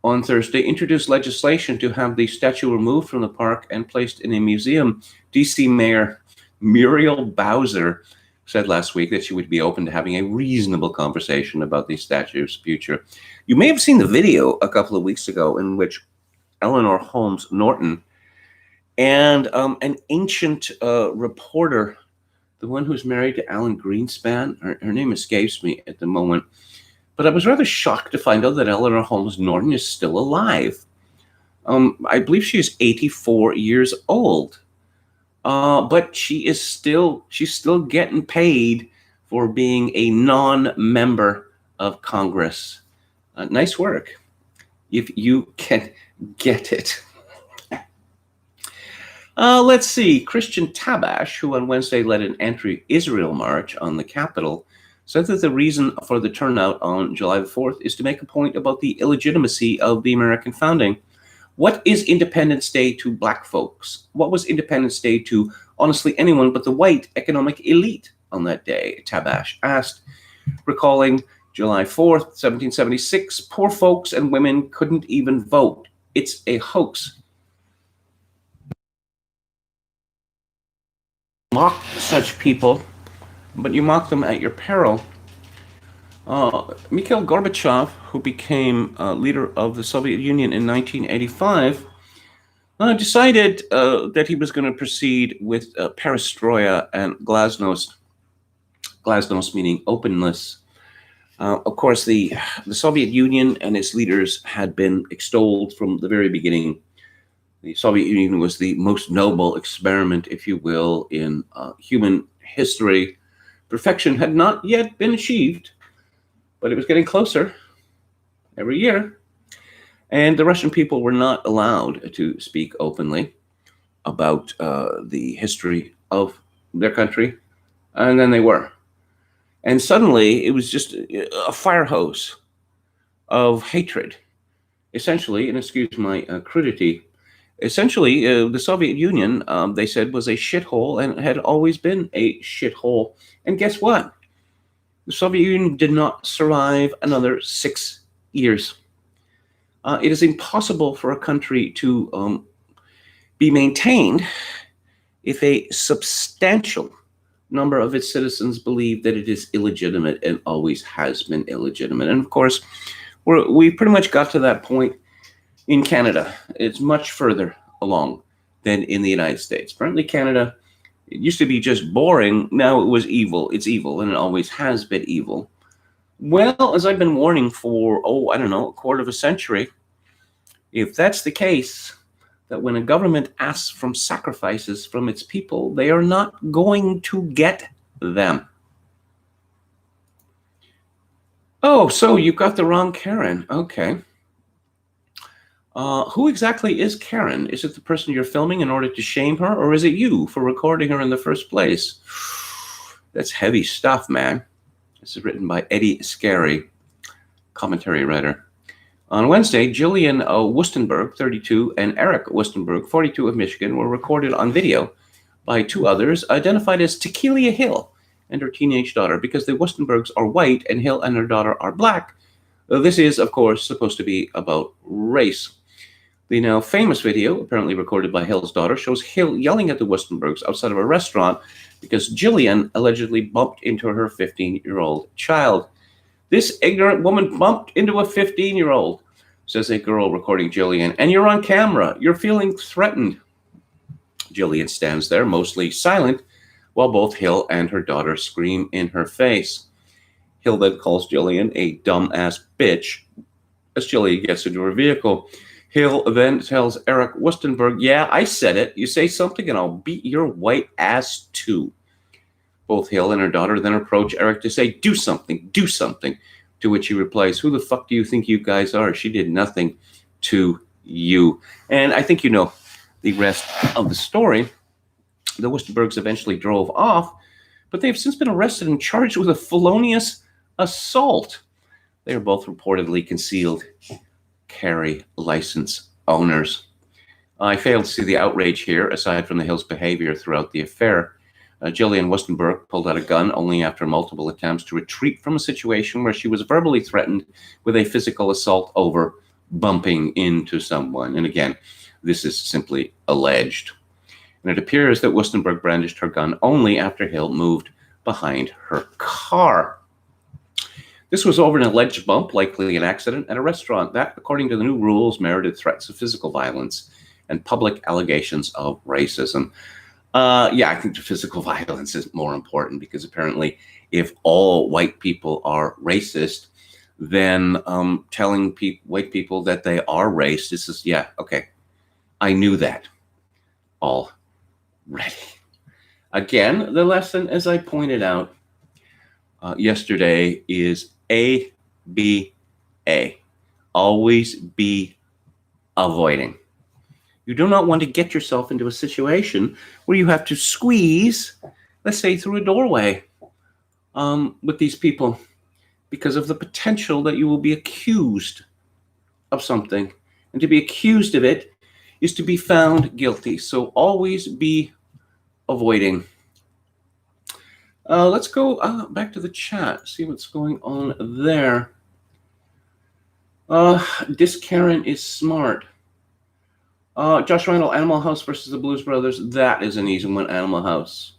on Thursday introduced legislation to have the statue removed from the park and placed in a museum. D.C. Mayor Muriel Bowser said last week that she would be open to having a reasonable conversation about the statue's future. You may have seen the video a couple of weeks ago in which Eleanor Holmes Norton and an ancient reporter, the one who's married to Alan Greenspan, her name escapes me at the moment, but I was rather shocked to find out that Eleanor Holmes Norton is still alive. I believe she is 84 years old. But she's still getting paid for being a non-member of Congress. Nice work, if you can get it. Let's see. Christian Tabash, who on Wednesday led an anti-Israel march on the Capitol, said that the reason for the turnout on July the 4th is to make a point about the illegitimacy of the American founding. What is Independence Day to black folks? What was Independence Day to, honestly, anyone but the white economic elite on that day? Tabash asked, recalling July 4th, 1776, poor folks and women couldn't even vote. It's a hoax. Mock such people, but you mock them at your peril. Mikhail Gorbachev, who became leader of the Soviet Union in 1985, decided that he was going to proceed with perestroika and glasnost. Glasnost meaning openness. Of course, the Soviet Union and its leaders had been extolled from the very beginning. The Soviet Union was the most noble experiment, if you will, in human history. Perfection had not yet been achieved, but it was getting closer every year. And the Russian people were not allowed to speak openly about the history of their country. And then they were. And suddenly it was just a fire hose of hatred. Essentially, and excuse my crudity, essentially the Soviet Union, they said, was a shithole and had always been a shithole. And guess what? The Soviet Union did not survive another 6 years. It is impossible for a country to be maintained if a substantial number of its citizens believe that it is illegitimate and always has been illegitimate. And of course, we pretty much got to that point in Canada. It's much further along than in the United States. Apparently Canada, it used to be just boring. Now it was evil. It's evil, and it always has been evil. Well, as I've been warning for, a quarter of a century, if that's the case, that when a government asks for sacrifices from its people, they are not going to get them. Oh, so you got the wrong Karen. Okay. Who exactly is Karen? Is it the person you're filming in order to shame her, or is it you for recording her in the first place? That's heavy stuff, man. This is written by Eddie Scarry, commentary writer. On Wednesday, Jillian Wustenberg, 32, and Eric Wustenberg, 42 of Michigan, were recorded on video by two others identified as Tequila Hill and her teenage daughter. Because the Wustenbergs are white and Hill and her daughter are black, this is, of course, supposed to be about race. The now famous video, apparently recorded by Hill's daughter, shows Hill yelling at the Wustenbergs outside of a restaurant because Jillian allegedly bumped into her 15-year-old child. This ignorant woman bumped into a 15-year-old, says a girl recording Jillian, and you're on camera. You're feeling threatened. Jillian stands there, mostly silent, while both Hill and her daughter scream in her face. Hill then calls Jillian a dumbass bitch as Jillian gets into her vehicle. Hill then tells Eric Wustenberg, yeah, I said it. You say something and I'll beat your white ass too. Both Hill and her daughter then approach Eric to say, do something, to which he replies, who the fuck do you think you guys are? She did nothing to you. And I think you know the rest of the story. The Wustenbergs eventually drove off, but they have since been arrested and charged with a felonious assault. They are both reportedly concealed carry license owners. I failed to see the outrage here, aside from the Hill's behavior throughout the affair. Jillian Wustenberg pulled out a gun only after multiple attempts to retreat from a situation where she was verbally threatened with a physical assault over bumping into someone. And again, this is simply alleged. And it appears that Wustenberg brandished her gun only after Hill moved behind her car. This was over an alleged bump, likely an accident, at a restaurant that, according to the new rules, merited threats of physical violence and public allegations of racism. I think the physical violence is more important because apparently if all white people are racist, then telling white people that they are racist, this is, okay. I knew that already. Again, the lesson, as I pointed out yesterday, is A, B, A. Always be avoiding. You do not want to get yourself into a situation where you have to squeeze, let's say, through a doorway with these people because of the potential that you will be accused of something. And to be accused of it is to be found guilty. So always be avoiding. Let's go back to the chat, see what's going on there. This Karen is smart. Josh Randall, Animal House versus the Blues Brothers. That is an easy one, Animal House.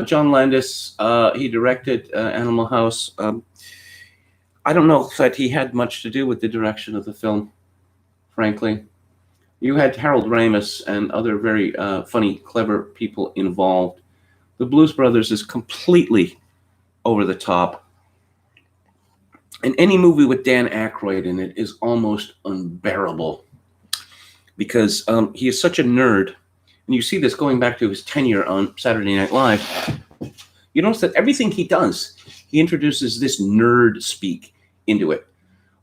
John Landis, he directed Animal House. I don't know that he had much to do with the direction of the film, frankly. You had Harold Ramis and other very funny, clever people involved. The Blues Brothers is completely over the top. And any movie with Dan Aykroyd in it is almost unbearable because he is such a nerd. And you see this going back to his tenure on Saturday Night Live. You notice that everything he does, he introduces this nerd speak into it.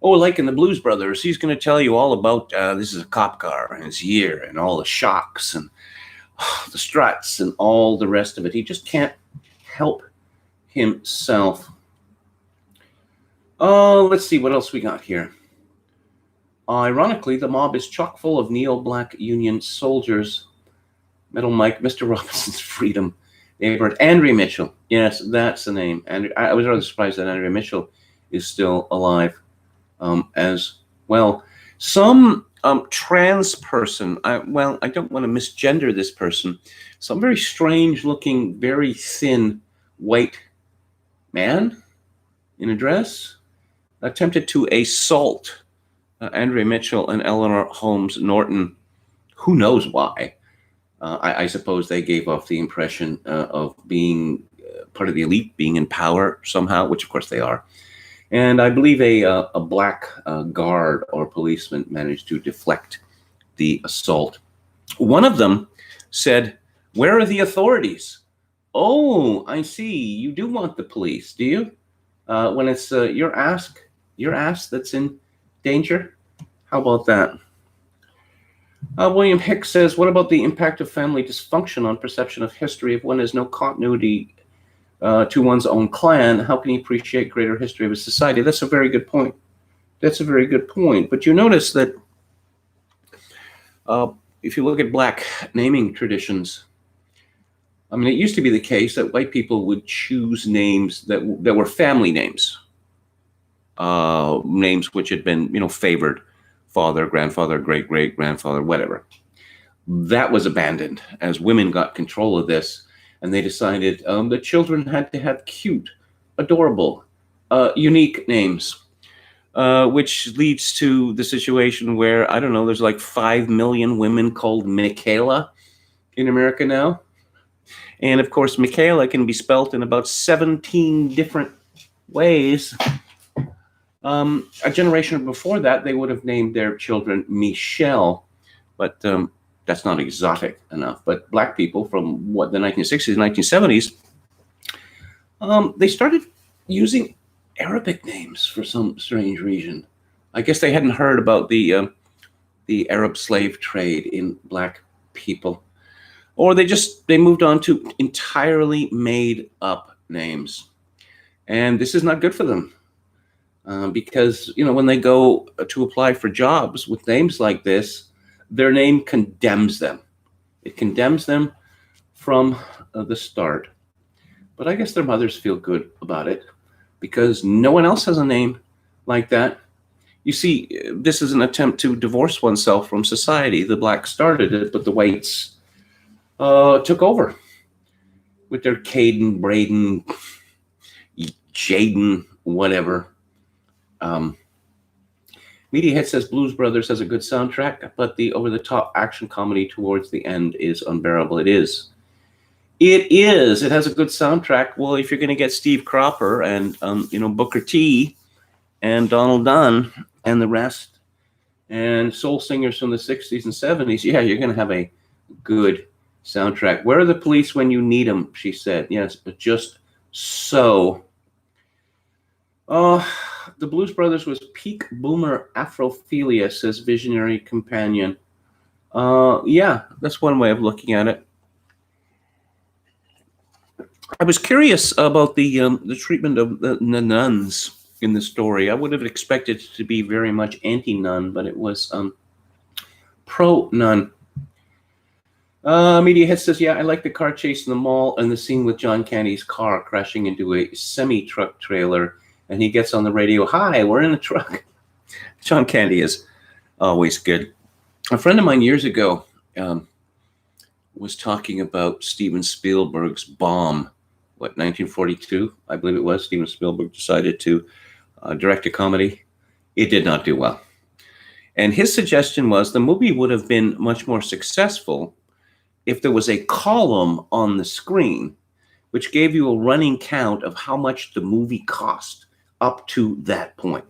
Oh, like in the Blues Brothers, he's going to tell you all about this is a cop car and his year and all the shocks and the struts and all the rest of it. He just can't help himself. Let's see what else we got here. Ironically, the mob is chock full of neo-black Union soldiers. Metal Mike, Mr. Robinson's Freedom. Neighborhood. Andrea Mitchell. Yes, that's the name. And I was rather surprised that Andrea Mitchell is still alive as well. Some trans person, I don't want to misgender this person, some very strange-looking, very thin white man in a dress attempted to assault Andrea Mitchell and Eleanor Holmes Norton. Who knows why? I suppose they gave off the impression of being part of the elite, being in power somehow, which of course they are. And I believe a black guard or policeman managed to deflect the assault. One of them said, "Where are the authorities?" Oh, I see. You do want the police, do you? When it's your ass that's in danger? How about that? William Hicks says, what about the impact of family dysfunction on perception of history if one has no continuity to one's own clan? How can he appreciate greater history of his society? That's a very good point. That's a very good point. But you notice that if you look at black naming traditions, I mean, it used to be the case that white people would choose names that were family names, names which had been, favored. Father, grandfather, great-great-grandfather, whatever. That was abandoned as women got control of this, and they decided that children had to have cute, adorable, unique names, which leads to the situation where, I don't know, there's like 5 million women called Michaela in America now. And of course, Michaela can be spelt in about 17 different ways. A generation before that, they would have named their children Michelle, but that's not exotic enough. But black people from the 1960s, 1970s, they started using Arabic names for some strange reason. I guess they hadn't heard about the Arab slave trade in black people, or they moved on to entirely made up names, and this is not good for them. Because, when they go to apply for jobs with names like this, their name condemns them. It condemns them from the start. But I guess their mothers feel good about it because no one else has a name like that. You see, this is an attempt to divorce oneself from society. The blacks started it, but the whites took over with their Caden, Braden, Jaden, whatever. Mediahead says Blues Brothers has a good soundtrack, but the over-the-top action comedy towards the end is unbearable. It is. It is. It has a good soundtrack. Well, if you're going to get Steve Cropper and Booker T and Donald Dunn and the rest, and soul singers from the 60s and 70s. Yeah, you're going to have a good soundtrack. Where are the police when you need them? She said. Yes, but just so. The Blues Brothers was peak boomer Afrophilia, says Visionary Companion. Yeah, that's one way of looking at it. I was curious about the treatment of the nuns in the story. I would have expected it to be very much anti-nun, but it was pro-nun. Media Head says, yeah, I like the car chase in the mall and the scene with John Candy's car crashing into a semi-truck trailer, and he gets on the radio, hi, we're in a truck. John Candy is always good. A friend of mine years ago was talking about Steven Spielberg's Bomb. 1942, I believe it was. Steven Spielberg decided to direct a comedy. It did not do well. And his suggestion was the movie would have been much more successful if there was a column on the screen which gave you a running count of how much the movie cost up to that point.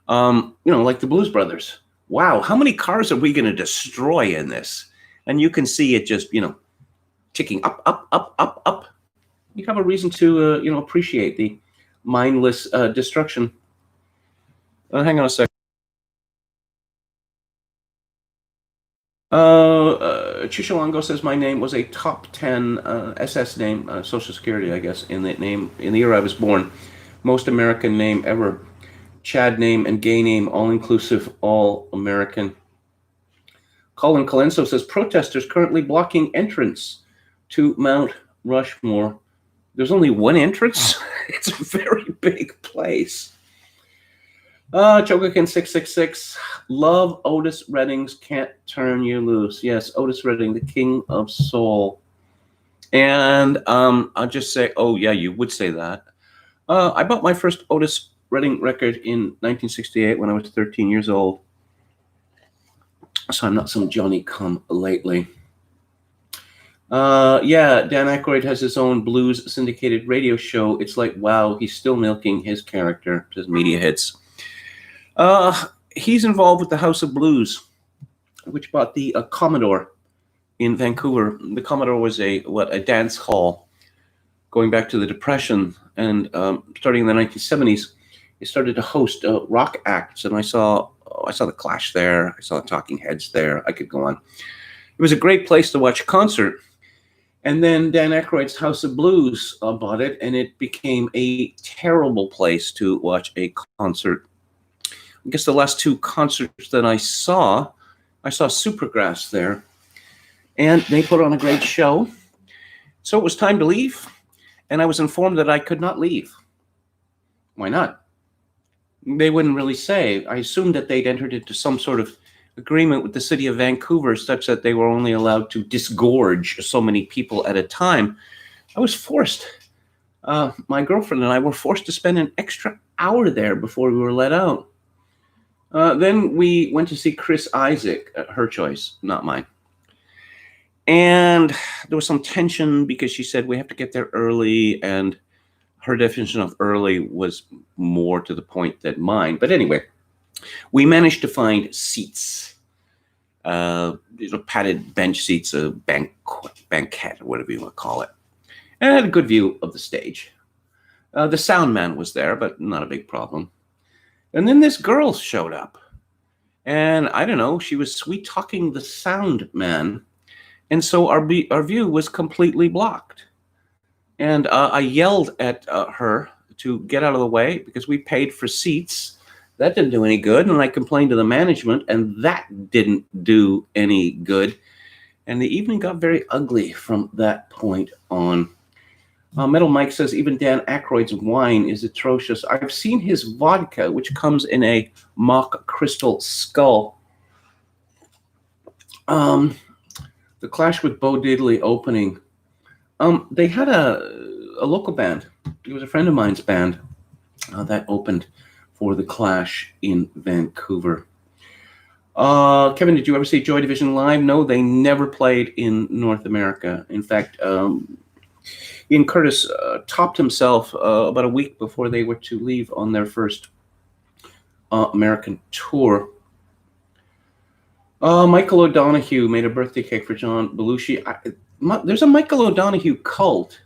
Like the Blues Brothers. Wow, how many cars are we going to destroy in this? And you can see it just, ticking up, up, up, up, up. You have a reason to, appreciate the mindless destruction. Hang on a second. Chisholongo says my name was a top 10 SS name, Social Security, I guess, in the year I was born. Most American name ever. Chad name and gay name, all inclusive, all American. Colin Colenso says protesters currently blocking entrance to Mount Rushmore. There's only one entrance. It's a very big place. Chogakin 666. Love Otis Redding's Can't Turn You Loose. Yes, Otis Redding, the king of soul. And I'll just say, oh yeah, you would say that. I bought my first Otis Redding record in 1968 when I was 13 years old. So I'm not some Johnny come lately. Yeah, Dan Aykroyd has his own blues syndicated radio show. It's like, wow, he's still milking his character, says Media Hits. He's involved with the House of Blues, which bought the Commodore in Vancouver. The Commodore was a dance hall going back to the Depression, and starting in the 1970s, it started to host rock acts, and I saw the Clash there. I saw the Talking Heads there. I could go on. It was a great place to watch a concert. And then Dan Aykroyd's House of Blues bought it, and it became a terrible place to watch a concert. I guess the last two concerts that I saw Supergrass there, and they put on a great show. So it was time to leave, and I was informed that I could not leave. Why not? They wouldn't really say. I assumed that they'd entered into some sort of agreement with the city of Vancouver such that they were only allowed to disgorge so many people at a time. I was forced. My girlfriend and I were forced to spend an extra hour there before we were let out. Then we went to see Chris Isaac, her choice, not mine. And there was some tension because she said we have to get there early, and her definition of early was more to the point than mine. But anyway, we managed to find seats, padded bench seats, a banquette, or whatever you want to call it. And I had a good view of the stage. The sound man was there, but not a big problem. And then this girl showed up. And I don't know, she was sweet-talking the sound man. And so our view was completely blocked. And I yelled at her to get out of the way because we paid for seats. That didn't do any good. And I complained to the management, and that didn't do any good. And the evening got very ugly from that point on. Metal Mike says, even Dan Aykroyd's wine is atrocious. I've seen his vodka, which comes in a mock crystal skull. The Clash with Bo Diddley opening. They had a local band. It was a friend of mine's band that opened for the Clash in Vancouver. Kevin, did you ever see Joy Division live? No, they never played in North America. In fact, Ian Curtis topped himself about a week before they were to leave on their first American tour. Michael O'Donoghue made a birthday cake for John Belushi. There's a Michael O'Donoghue cult,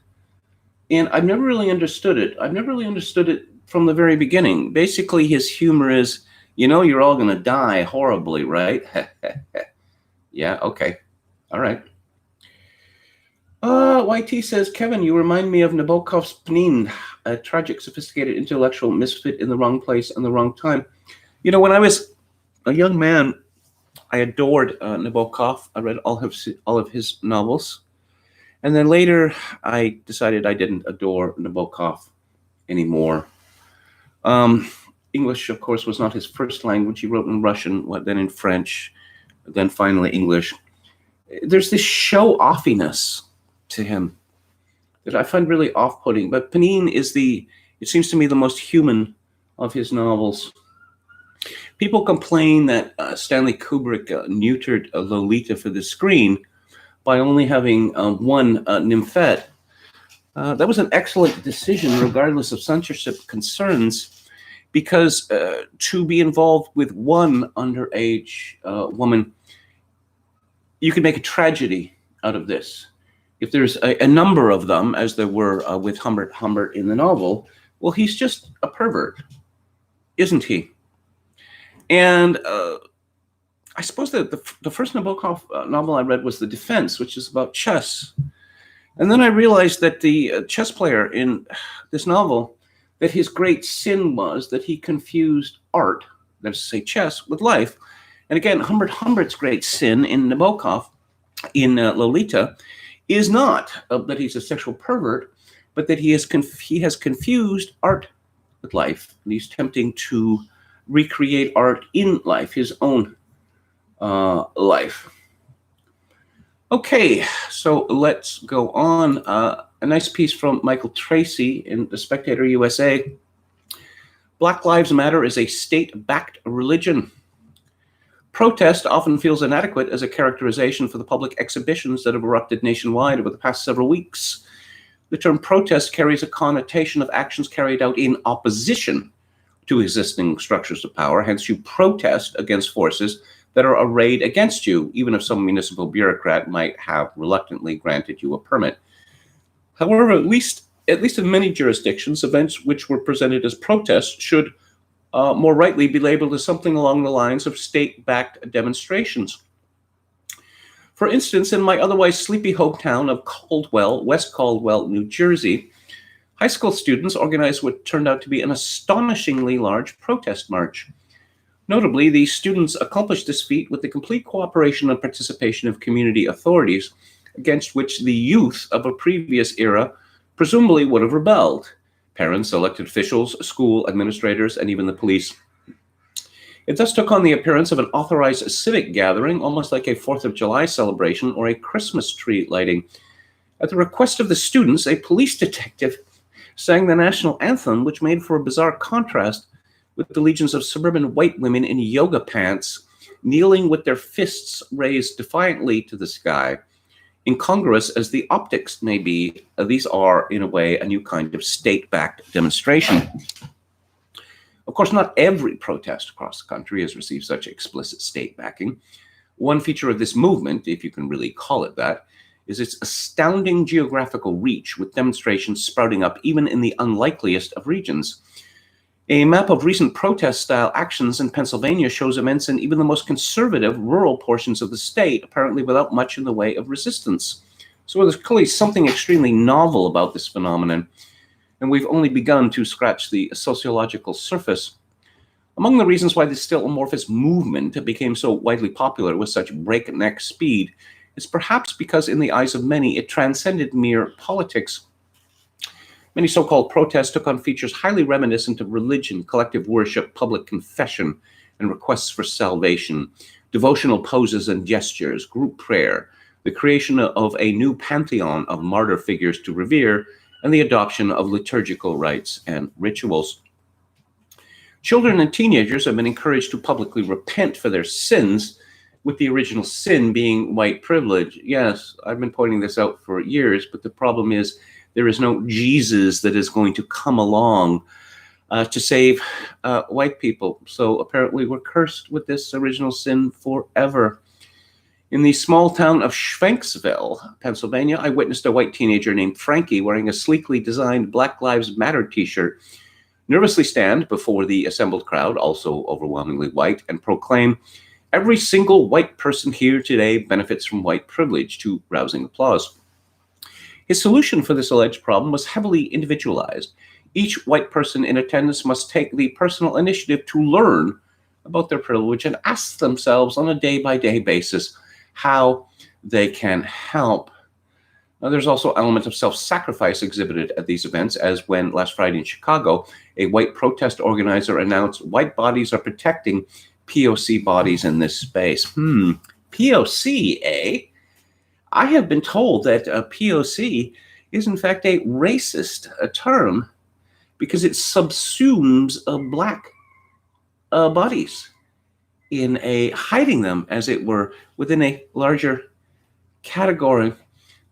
and I've never really understood it. I've never really understood it from the very beginning. Basically, his humor is, you're all going to die horribly, right? Yeah, okay. All right. YT says, Kevin, you remind me of Nabokov's Pnin, a tragic, sophisticated, intellectual misfit in the wrong place and the wrong time. When I was a young man, I adored Nabokov. I read all of his novels. And then later, I decided I didn't adore Nabokov anymore. English, of course, was not his first language. He wrote in Russian, then in French, then finally English. There's this show-offiness to him that I find really off-putting. But Pnin is it seems to me, the most human of his novels. People complain that Stanley Kubrick neutered Lolita for the screen by only having one nymphette. That was an excellent decision, regardless of censorship concerns, because to be involved with one underage woman, you can make a tragedy out of this. If there's a number of them, as there were with Humbert in the novel, well, he's just a pervert, isn't he? And I suppose that the first Nabokov novel I read was The Defense, which is about chess. And then I realized that the chess player in this novel, that his great sin was that he confused art, that is to say chess, with life. And again, Humbert's great sin in Nabokov, in Lolita, is not that he's a sexual pervert, but that he has confused art with life. And he's attempting to recreate art in life, his own life. Okay, so let's go on. A nice piece from Michael Tracy in The Spectator USA. Black Lives Matter is a state-backed religion. Protest often feels inadequate as a characterization for the public exhibitions that have erupted nationwide over the past several weeks. The term protest carries a connotation of actions carried out in opposition to existing structures of power. Hence, you protest against forces that are arrayed against you, even if some municipal bureaucrat might have reluctantly granted you a permit. However, at least in many jurisdictions, events which were presented as protests should more rightly be labeled as something along the lines of state-backed demonstrations. For instance, in my otherwise sleepy hometown of Caldwell, West Caldwell, New Jersey, high school students organized what turned out to be an astonishingly large protest march. Notably, the students accomplished this feat with the complete cooperation and participation of community authorities, against which the youth of a previous era presumably would have rebelled. Parents, elected officials, school administrators, and even the police. It thus took on the appearance of an authorized civic gathering, almost like a 4th of July celebration or a Christmas tree lighting. At the request of the students, a police detective sang the national anthem, which made for a bizarre contrast with the legions of suburban white women in yoga pants, kneeling with their fists raised defiantly to the sky. Incongruous as the optics may be, these are, in a way, a new kind of state-backed demonstration. Of course, not every protest across the country has received such explicit state backing. One feature of this movement, if you can really call it that, is its astounding geographical reach, with demonstrations sprouting up even in the unlikeliest of regions. A map of recent protest-style actions in Pennsylvania shows events in even the most conservative rural portions of the state, apparently without much in the way of resistance. So there's clearly something extremely novel about this phenomenon, and we've only begun to scratch the sociological surface. Among the reasons why this still amorphous movement became so widely popular with such breakneck speed is perhaps because, in the eyes of many, it transcended mere politics. Many so-called protests took on features highly reminiscent of religion, collective worship, public confession, and requests for salvation, devotional poses and gestures, group prayer, the creation of a new pantheon of martyr figures to revere, and the adoption of liturgical rites and rituals. Children and teenagers have been encouraged to publicly repent for their sins, with the original sin being white privilege. Yes, I've been pointing this out for years, but the problem is there is no Jesus that is going to come along to save white people. So apparently we're cursed with this original sin forever. In the small town of Schwenksville, Pennsylvania, I witnessed a white teenager named Frankie wearing a sleekly designed Black Lives Matter t-shirt nervously stand before the assembled crowd, also overwhelmingly white, and proclaim, "Every single white person here today benefits from white privilege," to rousing applause. His solution for this alleged problem was heavily individualized. Each white person in attendance must take the personal initiative to learn about their privilege and ask themselves on a day-by-day basis how they can help. Now, there's also an element of self-sacrifice exhibited at these events, as when last Friday in Chicago, a white protest organizer announced white bodies are protecting POC bodies in this space. POC, eh? I have been told that POC is in fact a racist term because it subsumes black bodies in hiding them, as it were, within a larger category.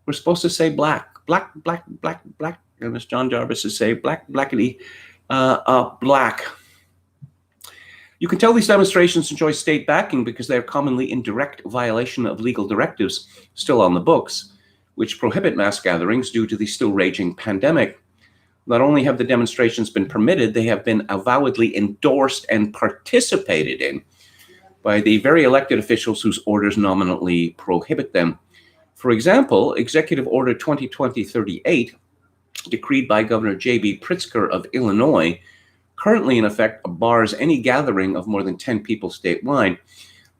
We're supposed to say black, and as John Jarvis would say, blackity, black. You can tell these demonstrations enjoy state backing because they are commonly in direct violation of legal directives still on the books, which prohibit mass gatherings due to the still raging pandemic. Not only have the demonstrations been permitted, they have been avowedly endorsed and participated in by the very elected officials whose orders nominally prohibit them. For example, Executive Order 2020-38, decreed by Governor J.B. Pritzker of Illinois, currently in effect bars any gathering of more than 10 people statewide.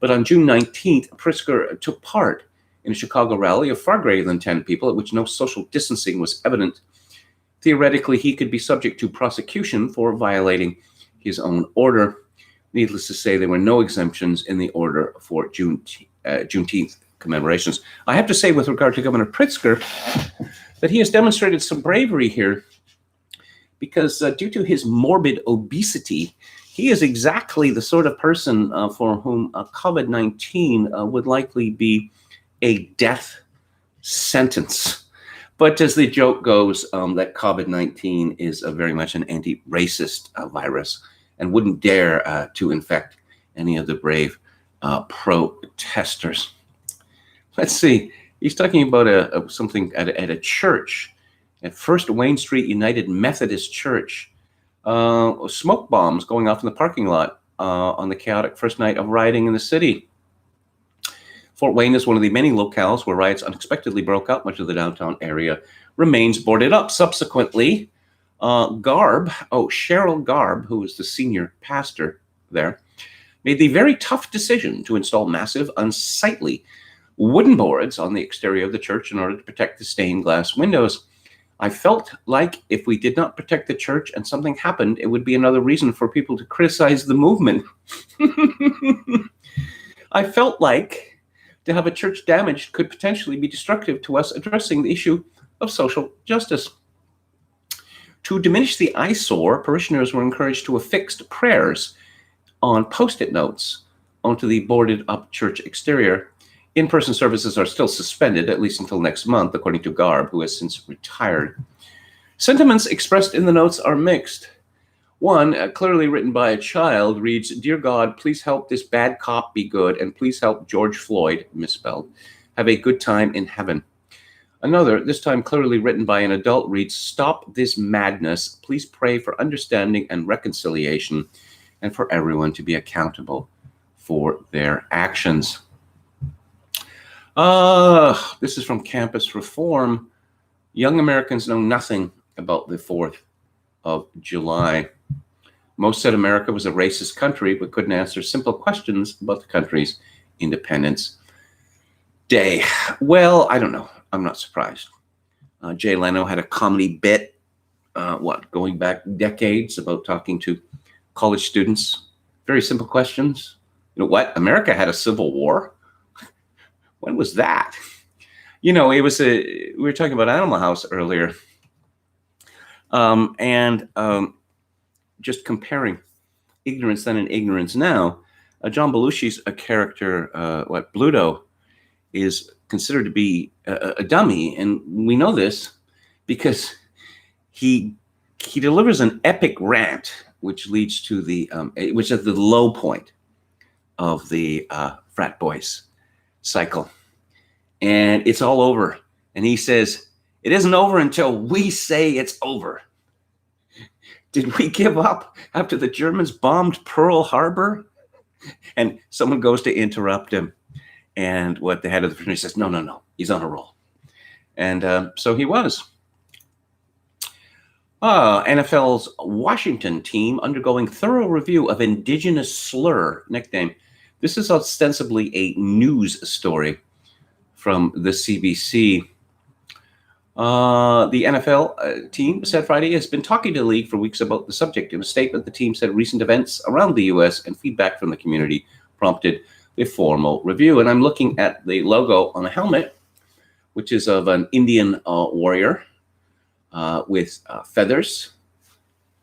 But on June 19th, Pritzker took part in a Chicago rally of far greater than 10 people, at which no social distancing was evident. Theoretically, he could be subject to prosecution for violating his own order. Needless to say, there were no exemptions in the order for Juneteenth commemorations. I have to say, with regard to Governor Pritzker, that he has demonstrated some bravery here, because due to his morbid obesity, he is exactly the sort of person for whom COVID-19 would likely be a death sentence. But as the joke goes, that COVID-19 is very much an anti-racist virus and wouldn't dare to infect any of the brave protesters. Let's see. He's talking about something at a church, at First Wayne Street United Methodist Church. Smoke bombs going off in the parking lot on the chaotic first night of rioting in the city. Fort Wayne is one of the many locales where riots unexpectedly broke out. Much of the downtown area remains boarded up. Subsequently, Cheryl Garb, who is the senior pastor there, made the very tough decision to install massive, unsightly wooden boards on the exterior of the church in order to protect the stained glass windows. I felt like if we did not protect the church and something happened, it would be another reason for people to criticize the movement. I felt like to have a church damaged could potentially be destructive to us addressing the issue of social justice. To diminish the eyesore, parishioners were encouraged to affix prayers on Post-it notes onto the boarded up church exterior. In-person services are still suspended, at least until next month, according to Garb, who has since retired. Sentiments expressed in the notes are mixed. One, clearly written by a child, reads, "Dear God, please help this bad cop be good, and please help George Floyd," misspelled, "have a good time in heaven." Another, this time clearly written by an adult, reads, "Stop this madness. Please pray for understanding and reconciliation, and for everyone to be accountable for their actions." This is from Campus Reform. Young Americans know nothing about the 4th of July. Most said America was a racist country, but couldn't answer simple questions about the country's Independence Day. Well, I don't know. I'm not surprised. Jay Leno had a comedy bit, going back decades, about talking to college students. Very simple questions. You know what? America had a civil war. When was that? We were talking about Animal House earlier. Just comparing ignorance then and ignorance now. John Belushi's character, Bluto, is considered to be a dummy. And we know this because he delivers an epic rant, which leads to which is the low point of the frat boys cycle. And it's all over. And he says, it isn't over until we say it's over. Did we give up after the Germans bombed Pearl Harbor? And someone goes to interrupt him. And what the head of the fraternity says, no, he's on a roll. And so he was. NFL's Washington team undergoing thorough review of indigenous slur nickname. This is ostensibly a news story from the CBC. The NFL team said Friday has been talking to the league for weeks about the subject. In a statement, the team said recent events around the U.S. and feedback from the community prompted a formal review. And I'm looking at the logo on a helmet, which is of an Indian warrior with feathers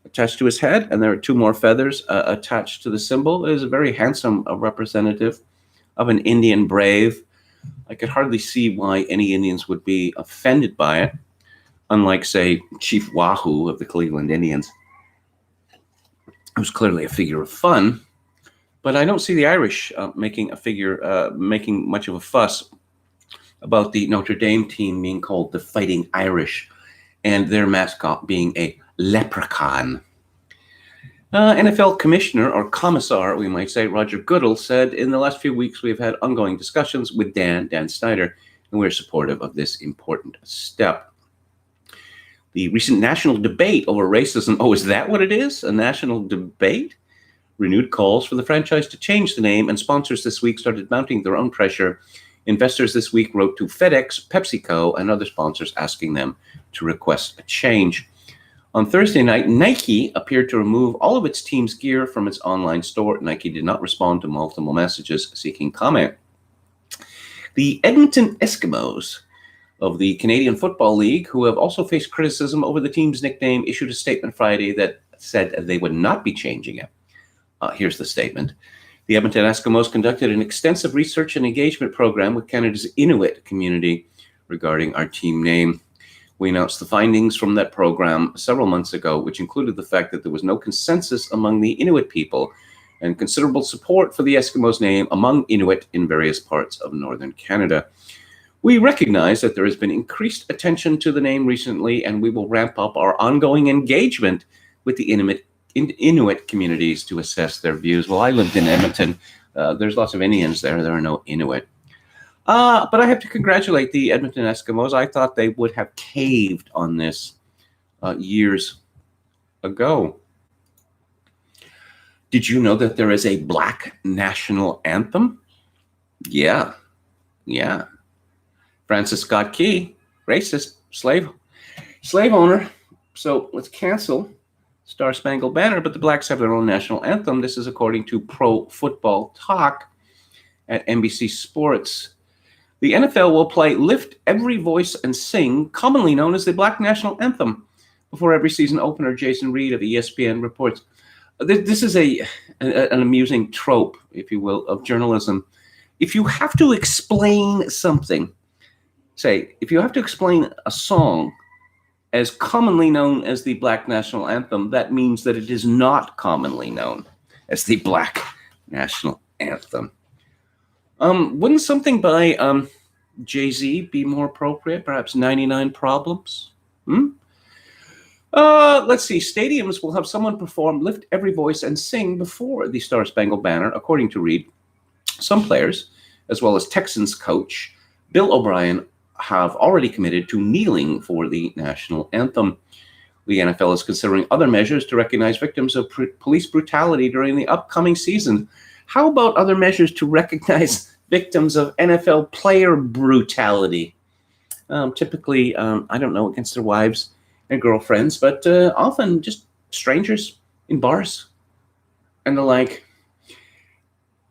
attached to his head. And there are two more feathers attached to the symbol. It is a very handsome representative of an Indian brave. I could hardly see why any Indians would be offended by it, unlike, say, Chief Wahoo of the Cleveland Indians, who's clearly a figure of fun. But I don't see the Irish making much of a fuss about the Notre Dame team being called the Fighting Irish and their mascot being a leprechaun. NFL commissioner, or commissar, we might say, Roger Goodell said, in the last few weeks, we've had ongoing discussions with Dan Snyder, and we're supportive of this important step. The recent national debate over racism, is that what it is? A national debate? Renewed calls for the franchise to change the name, and sponsors this week started mounting their own pressure. Investors this week wrote to FedEx, PepsiCo, and other sponsors asking them to request a change. On Thursday night, Nike appeared to remove all of its team's gear from its online store. Nike did not respond to multiple messages seeking comment. The Edmonton Eskimos of the Canadian Football League, who have also faced criticism over the team's nickname, issued a statement Friday that said they would not be changing it. Here's the statement. The Edmonton Eskimos conducted an extensive research and engagement program with Canada's Inuit community regarding our team name. We announced the findings from that program several months ago, which included the fact that there was no consensus among the Inuit people and considerable support for the Eskimos name among Inuit in various parts of northern Canada. We recognize that there has been increased attention to the name recently, and we will ramp up our ongoing engagement with the Inuit communities to assess their views. Well, I lived in Edmonton. There's lots of Indians there. There are no Inuit. But I have to congratulate the Edmonton Eskimos. I thought they would have caved on this years ago. Did you know that there is a Black national anthem? Yeah. Francis Scott Key, racist, slave owner. So let's cancel Star Spangled Banner, but the Blacks have their own national anthem. This is according to Pro Football Talk at NBC Sports. The NFL will play Lift Every Voice and Sing, commonly known as the Black National Anthem, before every season opener. Jason Reed of ESPN reports. This is an amusing trope, if you will, of journalism. If you have to explain something, say, if you have to explain a song as commonly known as the Black National Anthem, that means that it is not commonly known as the Black National Anthem. Wouldn't something by Jay-Z be more appropriate? Perhaps 99 Problems? Let's see. Stadiums will have someone perform Lift Every Voice and Sing before the Star Spangled Banner, according to Reed. Some players, as well as Texans coach Bill O'Brien, have already committed to kneeling for the national anthem. The NFL is considering other measures to recognize victims of police brutality during the upcoming season. How about other measures to recognize victims of NFL player brutality? Typically, I don't know, against their wives and girlfriends, but often just strangers in bars and the like.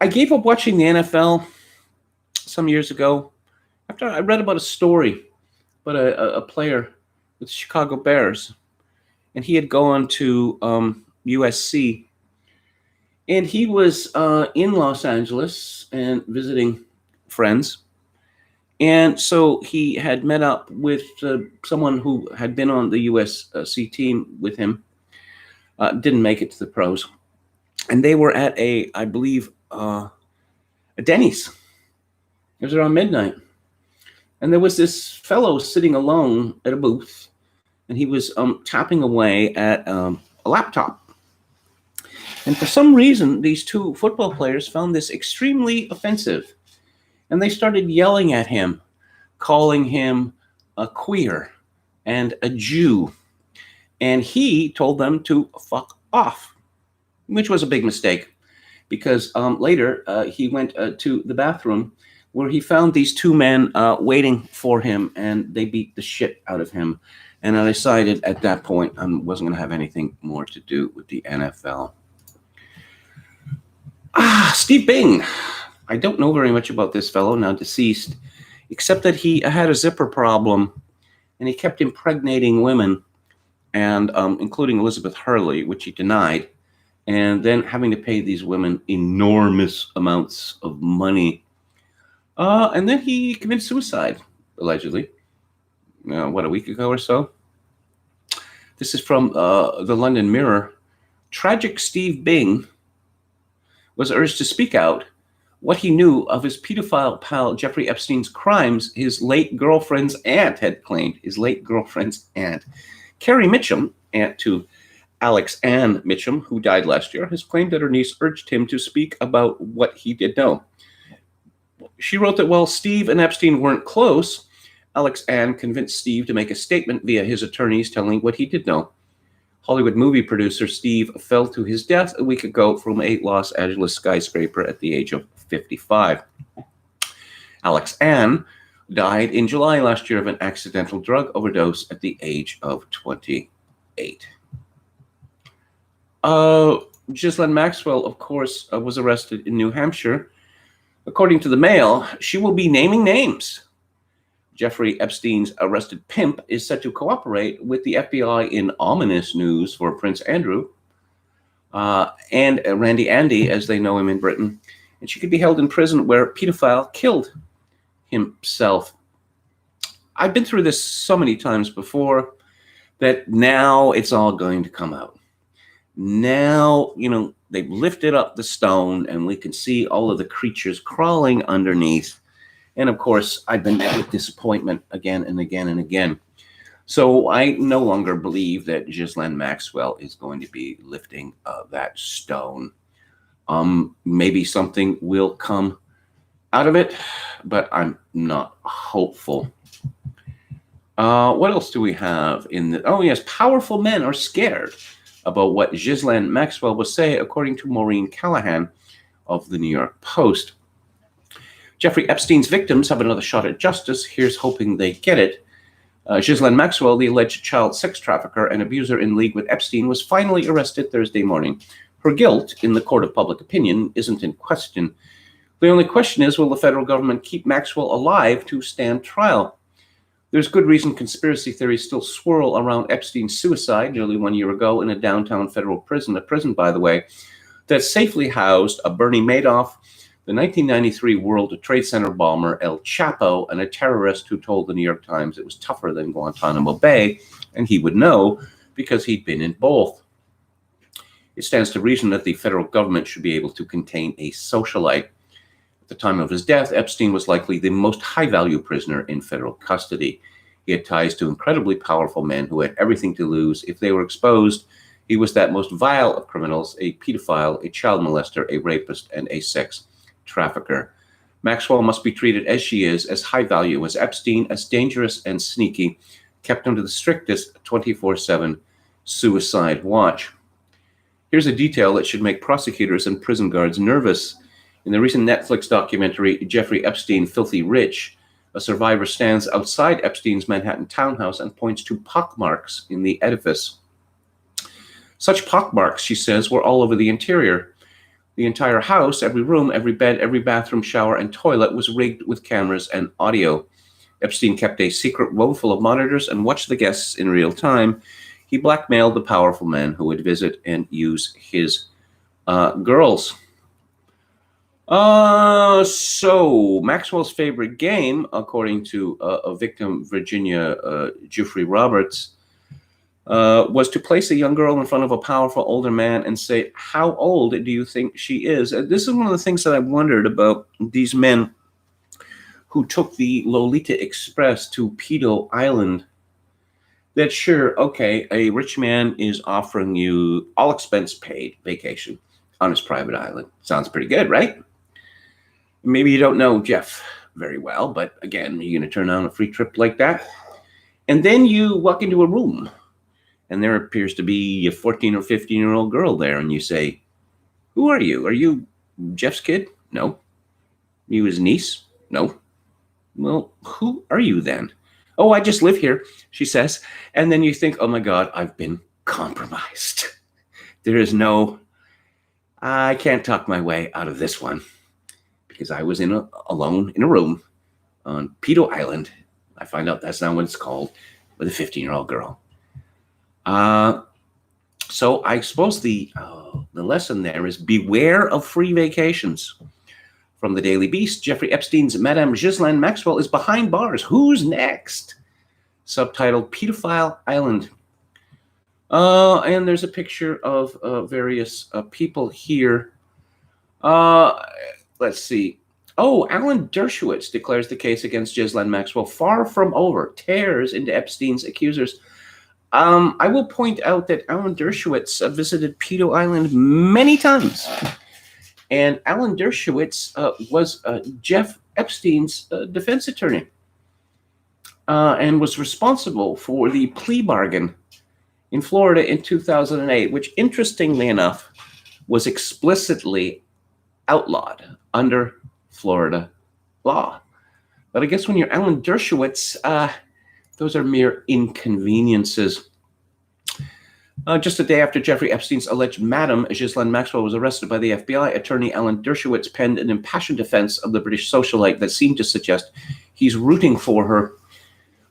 I gave up watching the NFL some years ago after I read about a story about a player with the Chicago Bears, and he had gone to USC. And he was in Los Angeles and visiting friends. And so he had met up with someone who had been on the USC team with him, didn't make it to the pros. And they were at I believe, a Denny's. It was around midnight. And there was this fellow sitting alone at a booth, and he was tapping away at a laptop. And for some reason, these two football players found this extremely offensive. And they started yelling at him, calling him a queer and a Jew. And he told them to fuck off, which was a big mistake, because later he went to the bathroom where he found these two men waiting for him, and they beat the shit out of him. And I decided at that point I wasn't going to have anything more to do with the NFL. Steve Bing. I don't know very much about this fellow, now deceased, except that he had a zipper problem, and he kept impregnating women, and including Elizabeth Hurley, which he denied, and then having to pay these women enormous amounts of money. And then he committed suicide, allegedly, a week ago or so. This is from the London Mirror. Tragic Steve Bing was urged to speak out what he knew of his pedophile pal Jeffrey Epstein's crimes. His late girlfriend's aunt had claimed. His late girlfriend's aunt. Carrie Mitchum, aunt to Alex Ann Mitchum, who died last year, has claimed that her niece urged him to speak about what he did know. She wrote that while Steve and Epstein weren't close, Alex Ann convinced Steve to make a statement via his attorneys telling what he did know. Hollywood movie producer Steve fell to his death a week ago from a Los Angeles skyscraper at the age of 55. Alex Ann died in July last year of an accidental drug overdose at the age of 28. Ghislaine Maxwell, of course, was arrested in New Hampshire. According to the Mail, she will be naming names. Jeffrey Epstein's arrested pimp is set to cooperate with the FBI in ominous news for Prince Andrew and Randy Andy, as they know him in Britain. And she could be held in prison where a pedophile killed himself. I've been through this so many times before that now it's all going to come out. Now, they've lifted up the stone and we can see all of the creatures crawling underneath. And of course, I've been met with disappointment again and again and again. So I no longer believe that Ghislaine Maxwell is going to be lifting that stone. Maybe something will come out of it, but I'm not hopeful. What else do we have in the... Oh, yes, powerful men are scared about what Ghislaine Maxwell will say, according to Maureen Callahan of the New York Post. Jeffrey Epstein's victims have another shot at justice. Here's hoping they get it. Ghislaine Maxwell, the alleged child sex trafficker and abuser in league with Epstein, was finally arrested Thursday morning. Her guilt in the court of public opinion isn't in question. The only question is, will the federal government keep Maxwell alive to stand trial? There's good reason conspiracy theories still swirl around Epstein's suicide nearly 1 year ago in a downtown federal prison, a prison, by the way, that safely housed a Bernie Madoff, the 1993 World Trade Center bomber El Chapo, and a terrorist who told the New York Times it was tougher than Guantanamo Bay, and he would know because he'd been in both. It stands to reason that the federal government should be able to contain a socialite. At the time of his death, Epstein was likely the most high-value prisoner in federal custody. He had ties to incredibly powerful men who had everything to lose if they were exposed. He was that most vile of criminals, a pedophile, a child molester, a rapist, and a sex trafficker. Maxwell must be treated as she is, as high value as Epstein, as dangerous and sneaky, kept under the strictest 24/7 suicide watch. Here's a detail that should make prosecutors and prison guards nervous. In the recent Netflix documentary, Jeffrey Epstein, Filthy Rich, a survivor stands outside Epstein's Manhattan townhouse and points to pockmarks in the edifice. Such pockmarks, she says, were all over the interior. The entire house, every room, every bed, every bathroom, shower, and toilet was rigged with cameras and audio. Epstein kept a secret room full of monitors and watched the guests in real time. He blackmailed the powerful men who would visit and use his girls. So Maxwell's favorite game, according to a victim, Virginia Jeffrey Roberts, was to place a young girl in front of a powerful older man and say, "How old do you think she is?" This is one of the things that I wondered about these men who took the Lolita Express to Pedo Island, that sure, okay, a rich man is offering you all expense paid vacation on his private island. Sounds pretty good, right? Maybe you don't know Jeff very well, but again, you're going to turn down a free trip like that. And then you walk into a room, and there appears to be a 14 or 15-year-old girl there, and you say, who are you? Are you Jeff's kid? No. You his niece? No. Well, who are you then? Oh, I just live here, she says. And then you think, oh my God, I've been compromised. There is no, I can't talk my way out of this one, because I was alone in a room on Pedo Island. I find out that's not what it's called, with a 15-year-old girl. So I suppose the lesson there is beware of free vacations. From the Daily Beast, Jeffrey Epstein's Madame Ghislaine Maxwell is behind bars. Who's next? Subtitled Pedophile Island. And there's a picture of various people here. Let's see. Oh, Alan Dershowitz declares the case against Ghislaine Maxwell far from over, tears into Epstein's accusers. I will point out that Alan Dershowitz visited Pedo Island many times. And Alan Dershowitz was Jeff Epstein's defense attorney and was responsible for the plea bargain in Florida in 2008, which, interestingly enough, was explicitly outlawed under Florida law. But I guess when you're Alan Dershowitz, those are mere inconveniences. Just a day after Jeffrey Epstein's alleged Madam Ghislaine Maxwell was arrested by the FBI, attorney Alan Dershowitz penned an impassioned defense of the British socialite that seemed to suggest he's rooting for her,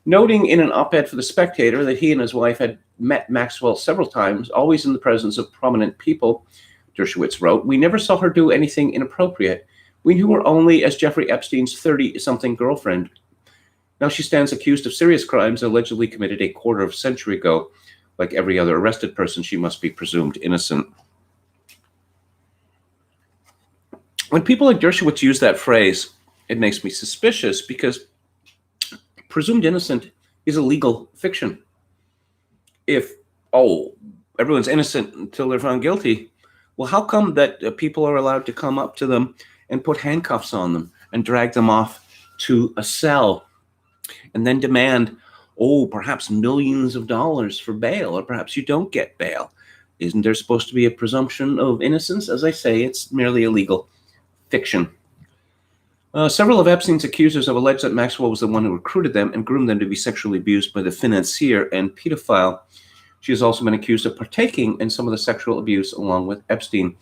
noting in an op-ed for The Spectator that he and his wife had met Maxwell several times, always in the presence of prominent people. Dershowitz wrote, "We never saw her do anything inappropriate. We knew her only as Jeffrey Epstein's 30-something girlfriend. Now she stands accused of serious crimes allegedly committed a quarter of a century ago. Like every other arrested person, she must be presumed innocent." When people like Dershowitz use that phrase, it makes me suspicious, because presumed innocent is a legal fiction. If, everyone's innocent until they're found guilty, well, how come that people are allowed to come up to them and put handcuffs on them and drag them off to a cell and then demand, perhaps millions of dollars for bail, or perhaps you don't get bail? Isn't there supposed to be a presumption of innocence? As I say, it's merely a legal fiction. Several of Epstein's accusers have alleged that Maxwell was the one who recruited them and groomed them to be sexually abused by the financier and pedophile. She has also been accused of partaking in some of the sexual abuse along with Epstein.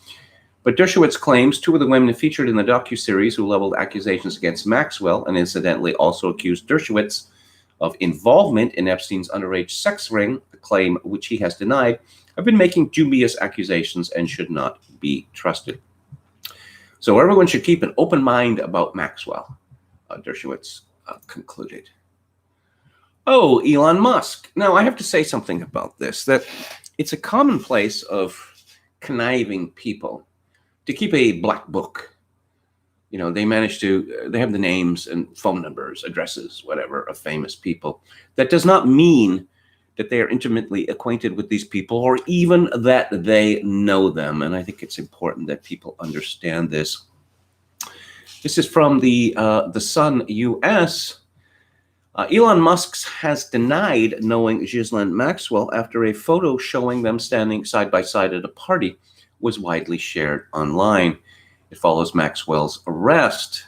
But Dershowitz claims two of the women featured in the docuseries who leveled accusations against Maxwell, and incidentally also accused Dershowitz of involvement in Epstein's underage sex ring, a claim which he has denied, have been making dubious accusations and should not be trusted. So everyone should keep an open mind about Maxwell, Dershowitz concluded. Oh, Elon Musk. Now, I have to say something about this, that it's a commonplace of conniving people to keep a black book. They they have the names and phone numbers, addresses, whatever, of famous people. That does not mean that they are intimately acquainted with these people, or even that they know them. And I think it's important that people understand this. This is from the Sun US. Elon Musk has denied knowing Ghislaine Maxwell after a photo showing them standing side by side at a party was widely shared online. It follows Maxwell's arrest.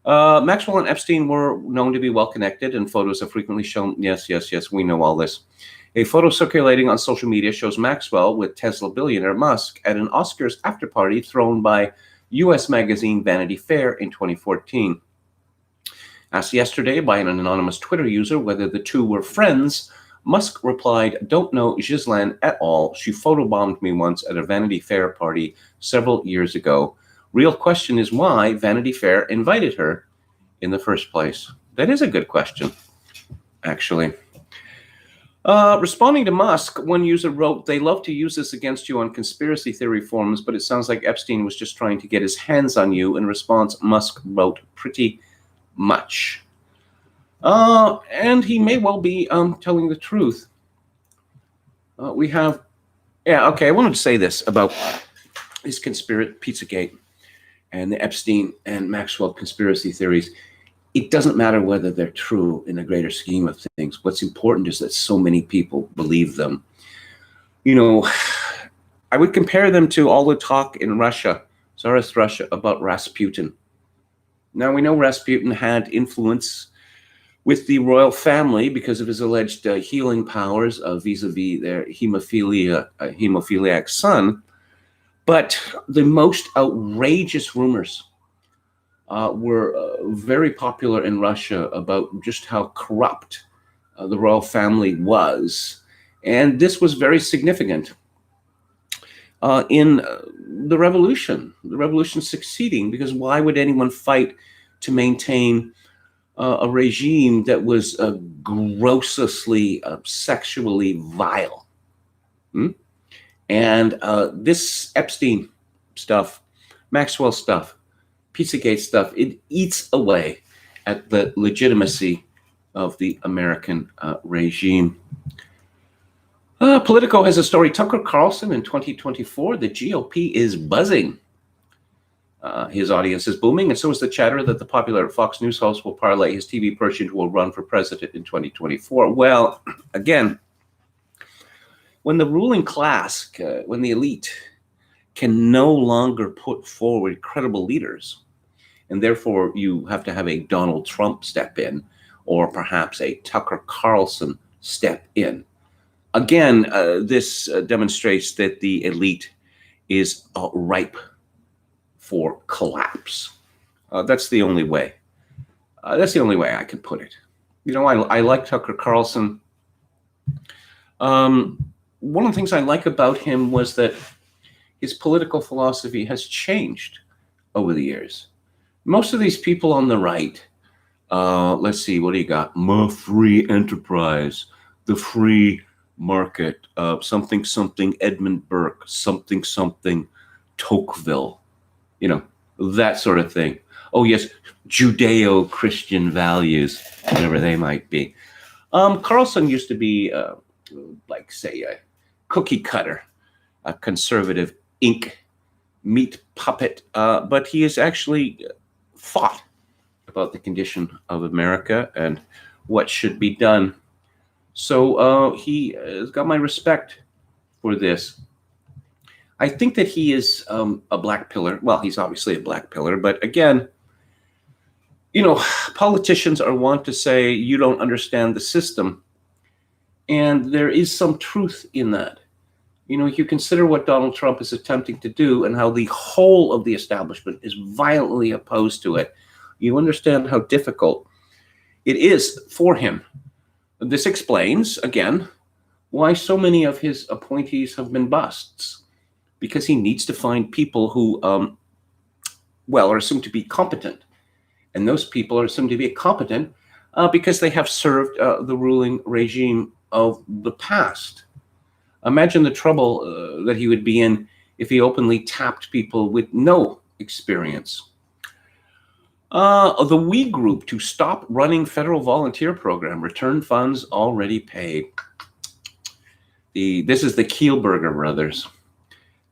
Maxwell and Epstein were known to be well connected, and photos have frequently shown, yes, we know all this. A photo circulating on social media shows Maxwell with Tesla billionaire Musk at an Oscars after party thrown by U.S. magazine Vanity Fair in 2014. Asked yesterday by an anonymous Twitter user whether the two were friends, Musk replied, "Don't know Ghislaine at all. She photobombed me once at a Vanity Fair party several years ago. Real question is why Vanity Fair invited her in the first place." That is a good question, actually. Responding to Musk, one user wrote, "They love to use this against you on conspiracy theory forums, but it sounds like Epstein was just trying to get his hands on you." In response, Musk wrote, "Pretty much. And he may well be telling the truth. I wanted to say this about his Pizzagate and the Epstein and Maxwell conspiracy theories. It doesn't matter whether they're true in the greater scheme of things. What's important is that so many people believe them. You know, I would compare them to all the talk in Russia, Tsarist Russia, about Rasputin. Now, we know Rasputin had influence with the royal family because of his alleged healing powers vis-a-vis their hemophiliac son. But the most outrageous rumors were very popular in Russia about just how corrupt the royal family was. And this was very significant in the revolution succeeding, because why would anyone fight to maintain a regime that was grossly sexually vile? And this Epstein stuff, Maxwell stuff, Pizzagate stuff, it eats away at the legitimacy of the American regime. Politico has a story. Tucker Carlson in 2024, the GOP is buzzing. His audience is booming, and so is the chatter that the popular Fox News host will parlay his TV perch into a run for president in 2024. Well, again, when the ruling class, when the elite can no longer put forward credible leaders, and therefore you have to have a Donald Trump step in, or perhaps a Tucker Carlson step in. Again, this demonstrates that the elite is ripe for collapse. That's the only way. That's the only way I can put it. You know, I like Tucker Carlson. One of the things I like about him was that his political philosophy has changed over the years. Most of these people on the right, let's see, what do you got? Free enterprise, the free market, something, Edmund Burke, something, Tocqueville, you know, that sort of thing. Oh, yes, Judeo-Christian values, whatever they might be. Carlson used to be, like, say, a cookie cutter, a conservative ink meat puppet, but he has actually thought about the condition of America and what should be done. So he has got my respect for this. I think that he is a black pillar. Well, he's obviously a black pillar, but again, you know, politicians are wont to say you don't understand the system, and there is some truth in that. You know, you consider what Donald Trump is attempting to do and how the whole of the establishment is violently opposed to it. You understand how difficult it is for him. This explains, again, why so many of his appointees have been busts. Because he needs to find people who, are assumed to be competent. And those people are assumed to be competent because they have served the ruling regime of the past. Imagine the trouble that he would be in if he openly tapped people with no experience. The We Group to stop running federal volunteer program, return funds already paid. This is the Kielburger brothers.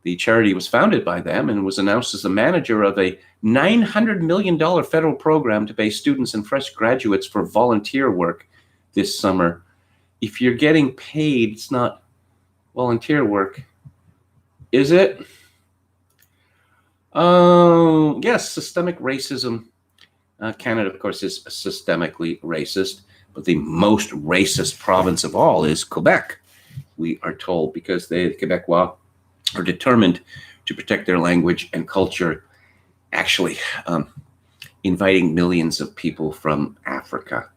The charity was founded by them and was announced as the manager of a $900 million federal program to pay students and fresh graduates for volunteer work this summer. If you're getting paid, it's not volunteer work, is it? Yes, systemic racism. Canada, of course, is systemically racist, but the most racist province of all is Quebec, we are told, because the Quebecois are determined to protect their language and culture, actually inviting millions of people from Africa,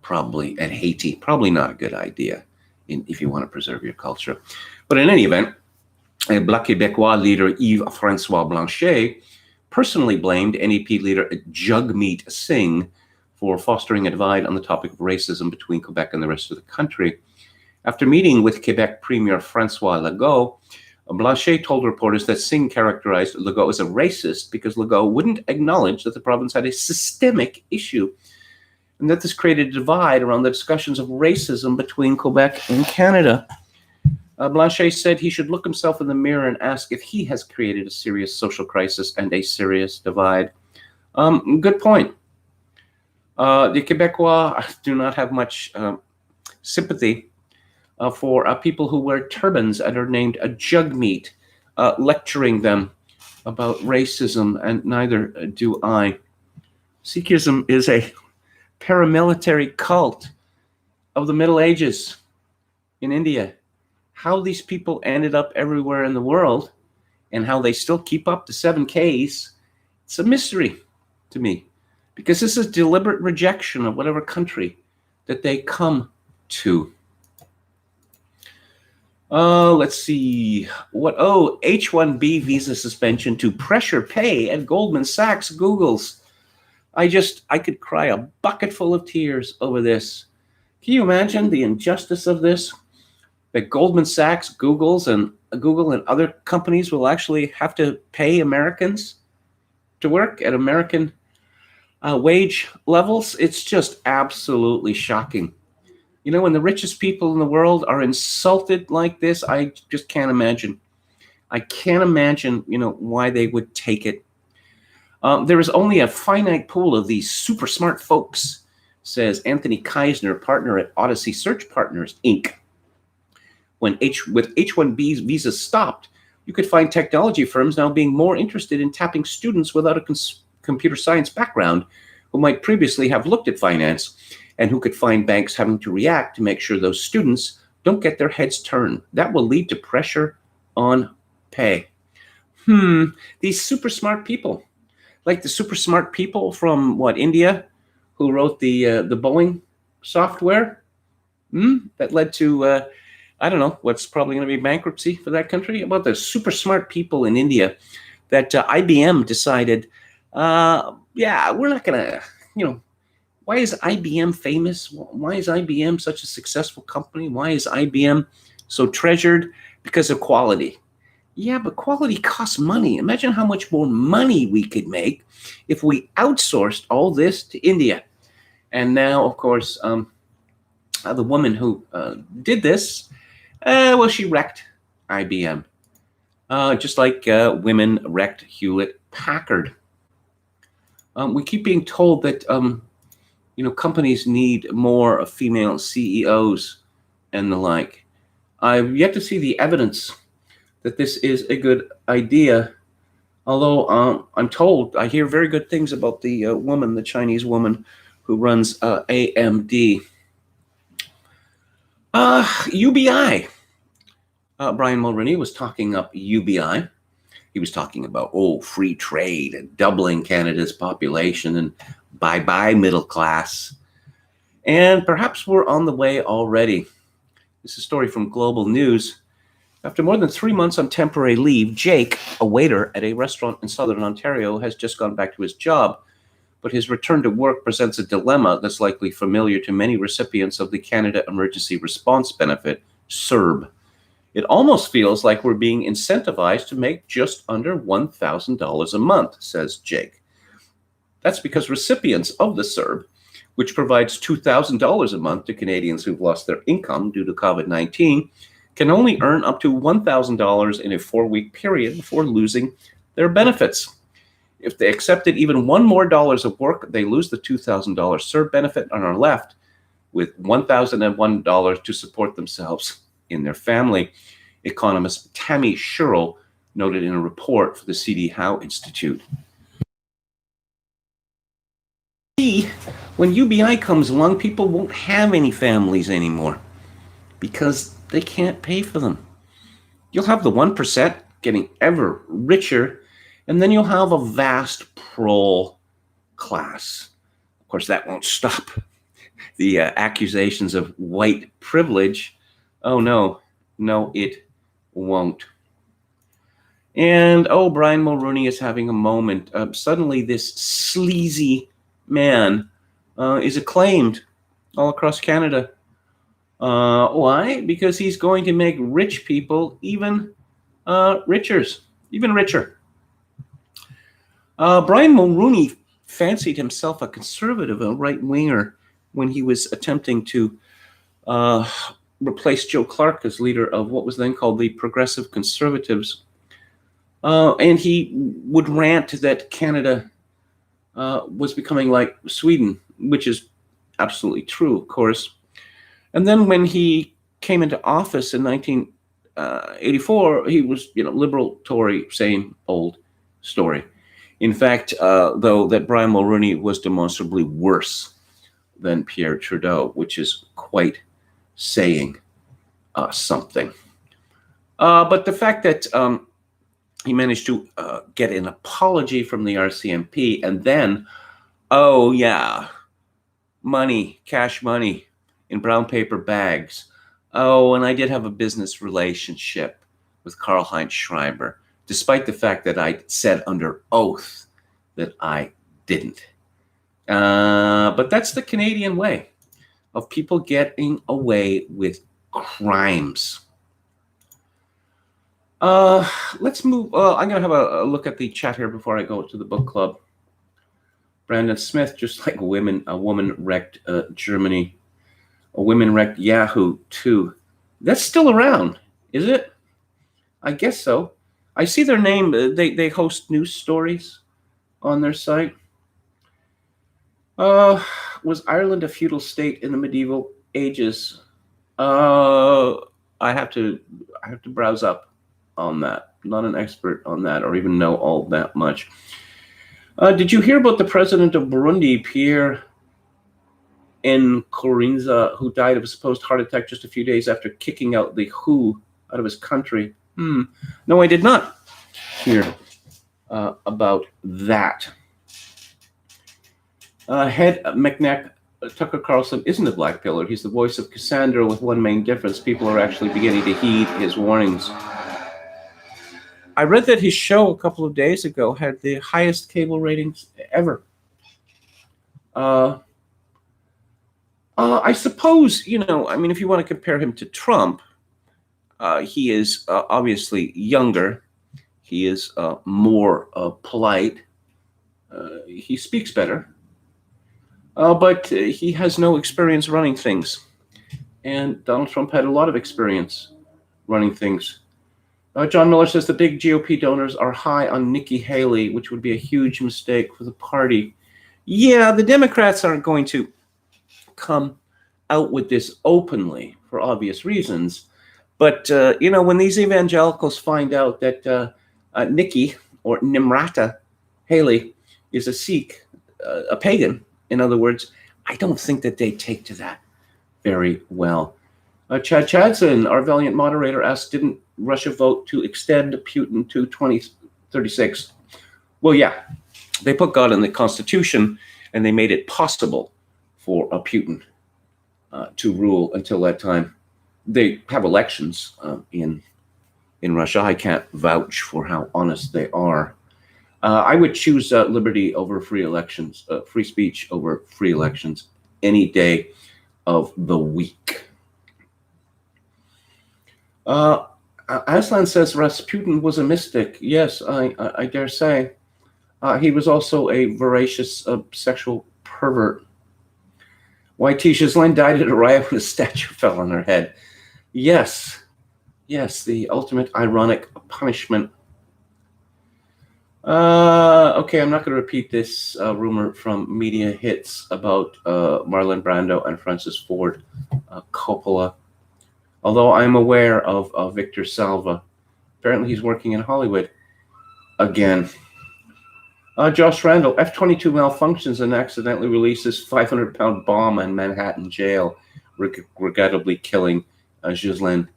probably, and Haiti, probably not a good idea if you want to preserve your culture. But in any event, a Bloc Québécois leader, Yves-François Blanchet, personally blamed NEP leader Jagmeet Singh for fostering a divide on the topic of racism between Quebec and the rest of the country. After meeting with Quebec Premier François Legault, Blanchet told reporters that Singh characterized Legault as a racist because Legault wouldn't acknowledge that the province had a systemic issue, and that this created a divide around the discussions of racism between Quebec and Canada. Blanchet said he should look himself in the mirror and ask if he has created a serious social crisis and a serious divide. Good point. The Quebecois do not have much sympathy for people who wear turbans and are named a jugmeat, lecturing them about racism, and neither do I. Sikhism is a paramilitary cult of the Middle Ages in India. How these people ended up everywhere in the world and how they still keep up the 7Ks, it's a mystery to me, because this is deliberate rejection of whatever country that they come to. Let's see. H-1B visa suspension to pressure pay at Goldman Sachs Googles. I could cry a bucket full of tears over this. Can you imagine the injustice of this? That Goldman Sachs, Google and other companies will actually have to pay Americans to work at American wage levels. It's just absolutely shocking. You know, when the richest people in the world are insulted like this, I just can't imagine. I can't imagine, why they would take it. There is only a finite pool of these super smart folks, says Anthony Keisner, partner at Odyssey Search Partners, Inc. With H-1B visas stopped, you could find technology firms now being more interested in tapping students without a computer science background who might previously have looked at finance, and who could find banks having to react to make sure those students don't get their heads turned. That will lead to pressure on pay. These super smart people, like the super smart people from India, who wrote the Boeing software, that led to I don't know what's probably going to be bankruptcy for that country. About the super smart people in India that IBM decided, we're not going to, why is IBM famous? Why is IBM such a successful company? Why is IBM so treasured? Because of quality. Yeah, but quality costs money. Imagine how much more money we could make if we outsourced all this to India. And now, of course, the woman who did this, she wrecked IBM, just like women wrecked Hewlett-Packard. We keep being told that companies need more female CEOs and the like. I've yet to see the evidence that this is a good idea, although I'm told, I hear very good things about the Chinese woman who runs AMD. UBI. Brian Mulroney was talking up UBI. He was talking about, free trade and doubling Canada's population and bye-bye middle class. And perhaps we're on the way already. This is a story from Global News. After more than 3 months on temporary leave, Jake, a waiter at a restaurant in Southern Ontario, has just gone back to his job. But his return to work presents a dilemma that's likely familiar to many recipients of the Canada Emergency Response Benefit, CERB. It almost feels like we're being incentivized to make just under $1,000 a month, says Jake. That's because recipients of the CERB, which provides $2,000 a month to Canadians who've lost their income due to COVID-19, can only earn up to $1,000 in a 4-week period before losing their benefits. If they accepted even $1 more of work, they lose the $2,000 CERB benefit and are left with $1,001 to support themselves in their family. Economist Tammy Sherrill noted in a report for the C.D. Howe Institute. When UBI comes along, people won't have any families anymore because they can't pay for them. You'll have the 1% getting ever richer, and then you'll have a vast prole class. Of course, that won't stop the accusations of white privilege. Oh, no, it won't. And, Brian Mulroney is having a moment. Suddenly, this sleazy man is acclaimed all across Canada. Why? Because he's going to make rich people even even richer. Brian Mulroney fancied himself a conservative, a right-winger, when he was attempting to replace Joe Clark as leader of what was then called the Progressive Conservatives. And he would rant that Canada was becoming like Sweden, which is absolutely true, of course. And then when he came into office in 1984, he was, liberal, Tory, same old story. In fact, though, that Brian Mulroney was demonstrably worse than Pierre Trudeau, which is quite saying something. But the fact that he managed to get an apology from the RCMP, and then, oh yeah, money, cash money in brown paper bags. Oh, and I did have a business relationship with Karl-Heinz Schreiber, despite the fact that I said under oath that I didn't. But that's the Canadian way of people getting away with crimes. Let's move. I'm going to have a look at the chat here before I go to the book club. Brandon Smith, just like a woman wrecked Germany. A women wrecked Yahoo too. That's still around, is it? I guess so. I see their name. They host news stories on their site. Was Ireland a feudal state in the medieval ages? I have to browse up on that. I'm not an expert on that, or even know all that much. Did you hear about the president of Burundi, Pierre Nkurunziza, who died of a supposed heart attack just a few days after kicking out the WHO out of his country? No, I did not hear about that. Head McNack, Tucker Carlson isn't a black pillar. He's the voice of Cassandra with one main difference. People are actually beginning to heed his warnings. I read that his show a couple of days ago had the highest cable ratings ever. I suppose, if you want to compare him to Trump, he is obviously younger. He is more polite. He speaks better. But he has no experience running things. And Donald Trump had a lot of experience running things. John Miller says the big GOP donors are high on Nikki Haley, which would be a huge mistake for the party. Yeah, the Democrats aren't going to come out with this openly for obvious reasons. But, when these evangelicals find out that Nikki, or Nimrata Haley, is a Sikh, a pagan, in other words, I don't think that they take to that very well. Chad Chadson, our valiant moderator, asked, didn't Russia vote to extend Putin to 2036? Well, yeah, they put God in the Constitution, and they made it possible for Putin to rule until that time. They have elections in Russia. I can't vouch for how honest they are. I would choose liberty over free elections, free speech over free elections any day of the week. Aslan says Rasputin was a mystic. Yes, I dare say. He was also a voracious sexual pervert. YT Ghislaine died at a riot when a statue fell on her head. Yes, the ultimate ironic punishment. Okay, I'm not going to repeat this rumor from Media Hits about Marlon Brando and Francis Ford Coppola. Although I'm aware of Victor Salva. Apparently he's working in Hollywood again. Josh Randall, F-22 malfunctions and accidentally releases 500-pound bomb in Manhattan jail, regrettably killing Ghislaine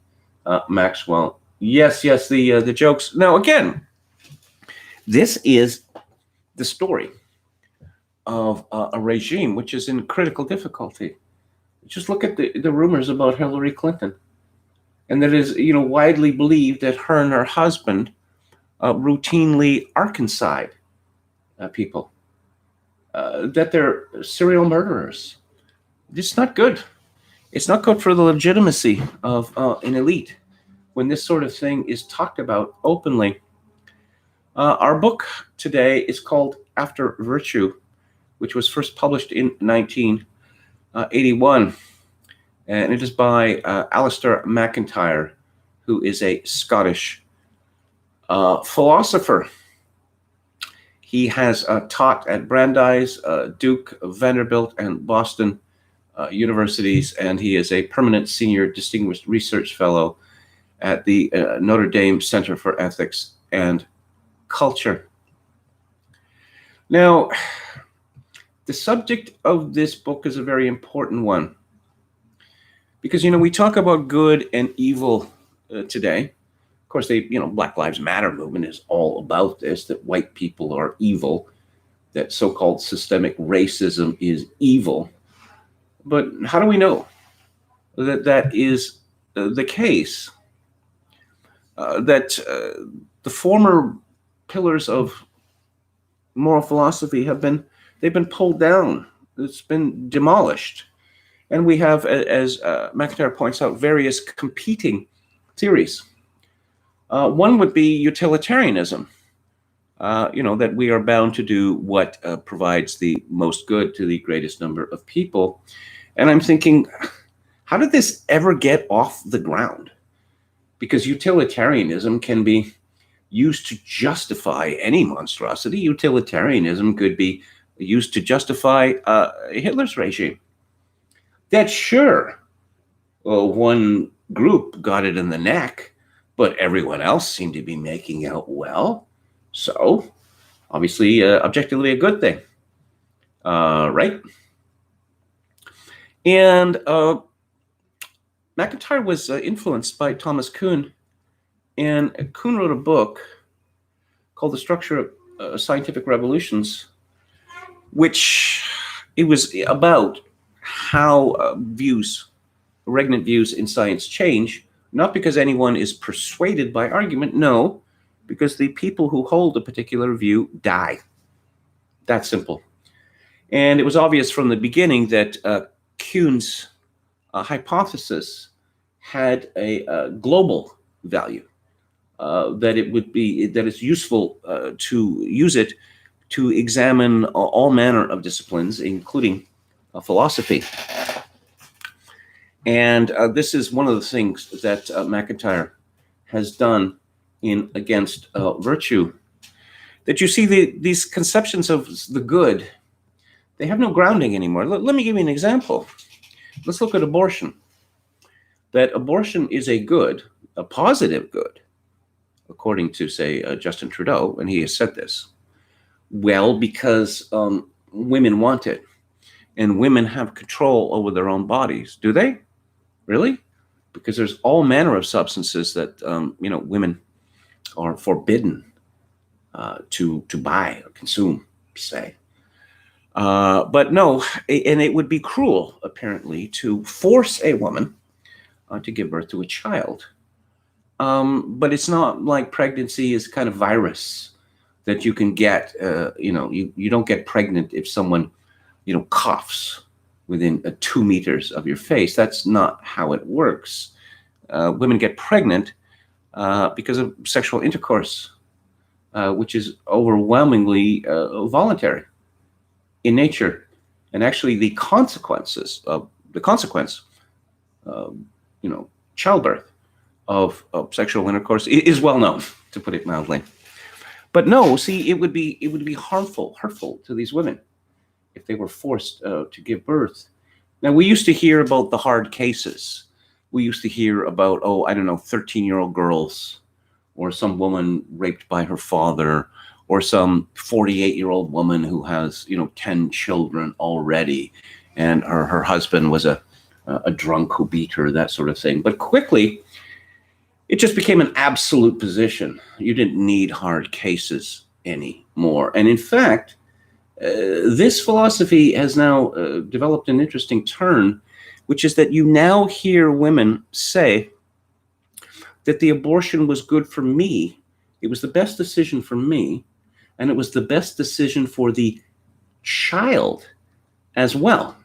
Maxwell. Yes, the jokes. Now, again, this is the story of a regime which is in critical difficulty. Just look at the rumors about Hillary Clinton. And that is, widely believed that her and her husband routinely arkanside people, that they're serial murderers. It's not good. It's not good for the legitimacy of an elite when this sort of thing is talked about openly. Our book today is called After Virtue, which was first published in 1981, and it is by Alistair MacIntyre, who is a Scottish philosopher. He has taught at Brandeis, Duke, Vanderbilt, and Boston universities, and he is a permanent senior distinguished research fellow at the Notre Dame Center for Ethics and Culture. Now, the subject of this book is a very important one because, we talk about good and evil today. Of course, Black Lives Matter movement is all about this, that white people are evil, that so-called systemic racism is evil. But how do we know that that is the case? That the former pillars of moral philosophy they've been pulled down. It's been demolished. And we have, as MacIntyre points out, various competing theories. One would be utilitarianism, that we are bound to do what provides the most good to the greatest number of people. And I'm thinking, how did this ever get off the ground? Because utilitarianism can be used to justify any monstrosity. Utilitarianism could be used to justify Hitler's regime. That sure, one group got it in the neck, but everyone else seemed to be making out well. So, obviously, objectively a good thing, right? And MacIntyre was influenced by Thomas Kuhn, and Kuhn wrote a book called The Structure of Scientific Revolutions, which it was about how regnant views in science change, not because anyone is persuaded by argument, no, because the people who hold a particular view die. That's simple. And it was obvious from the beginning that Kuhn's hypothesis had a global value, that it's useful to use it to examine all manner of disciplines, including philosophy. And this is one of the things that MacIntyre has done in Against Virtue, that you see these conceptions of the good, they have no grounding anymore. Let me give you an example. Let's look at abortion. That abortion is a good, a positive good, according to, say, Justin Trudeau, and he has said this. Well, because women want it, and women have control over their own bodies. Do they? Really? Because there's all manner of substances that women are forbidden to buy or consume, say. But no, and it would be cruel, apparently, to force a woman to give birth to a child. But it's not like pregnancy is kind of virus that you can get. You don't get pregnant if someone, coughs within 2 meters of your face. That's not how it works. Women get pregnant because of sexual intercourse, which is overwhelmingly voluntary in nature. And actually the consequence, childbirth of sexual intercourse is well known, to put it mildly. But no, see, it would be hurtful to these women if they were forced to give birth. Now, we used to hear about the hard cases. We used to hear about, 13-year-old girls, or some woman raped by her father, or some 48-year-old woman who has, 10 children already, and her husband was a drunk who beat her, that sort of thing. But quickly, it just became an absolute position. You didn't need hard cases anymore. And in fact, this philosophy has now developed an interesting turn, which is that you now hear women say that the abortion was good for me. It was the best decision for me, and it was the best decision for the child as well.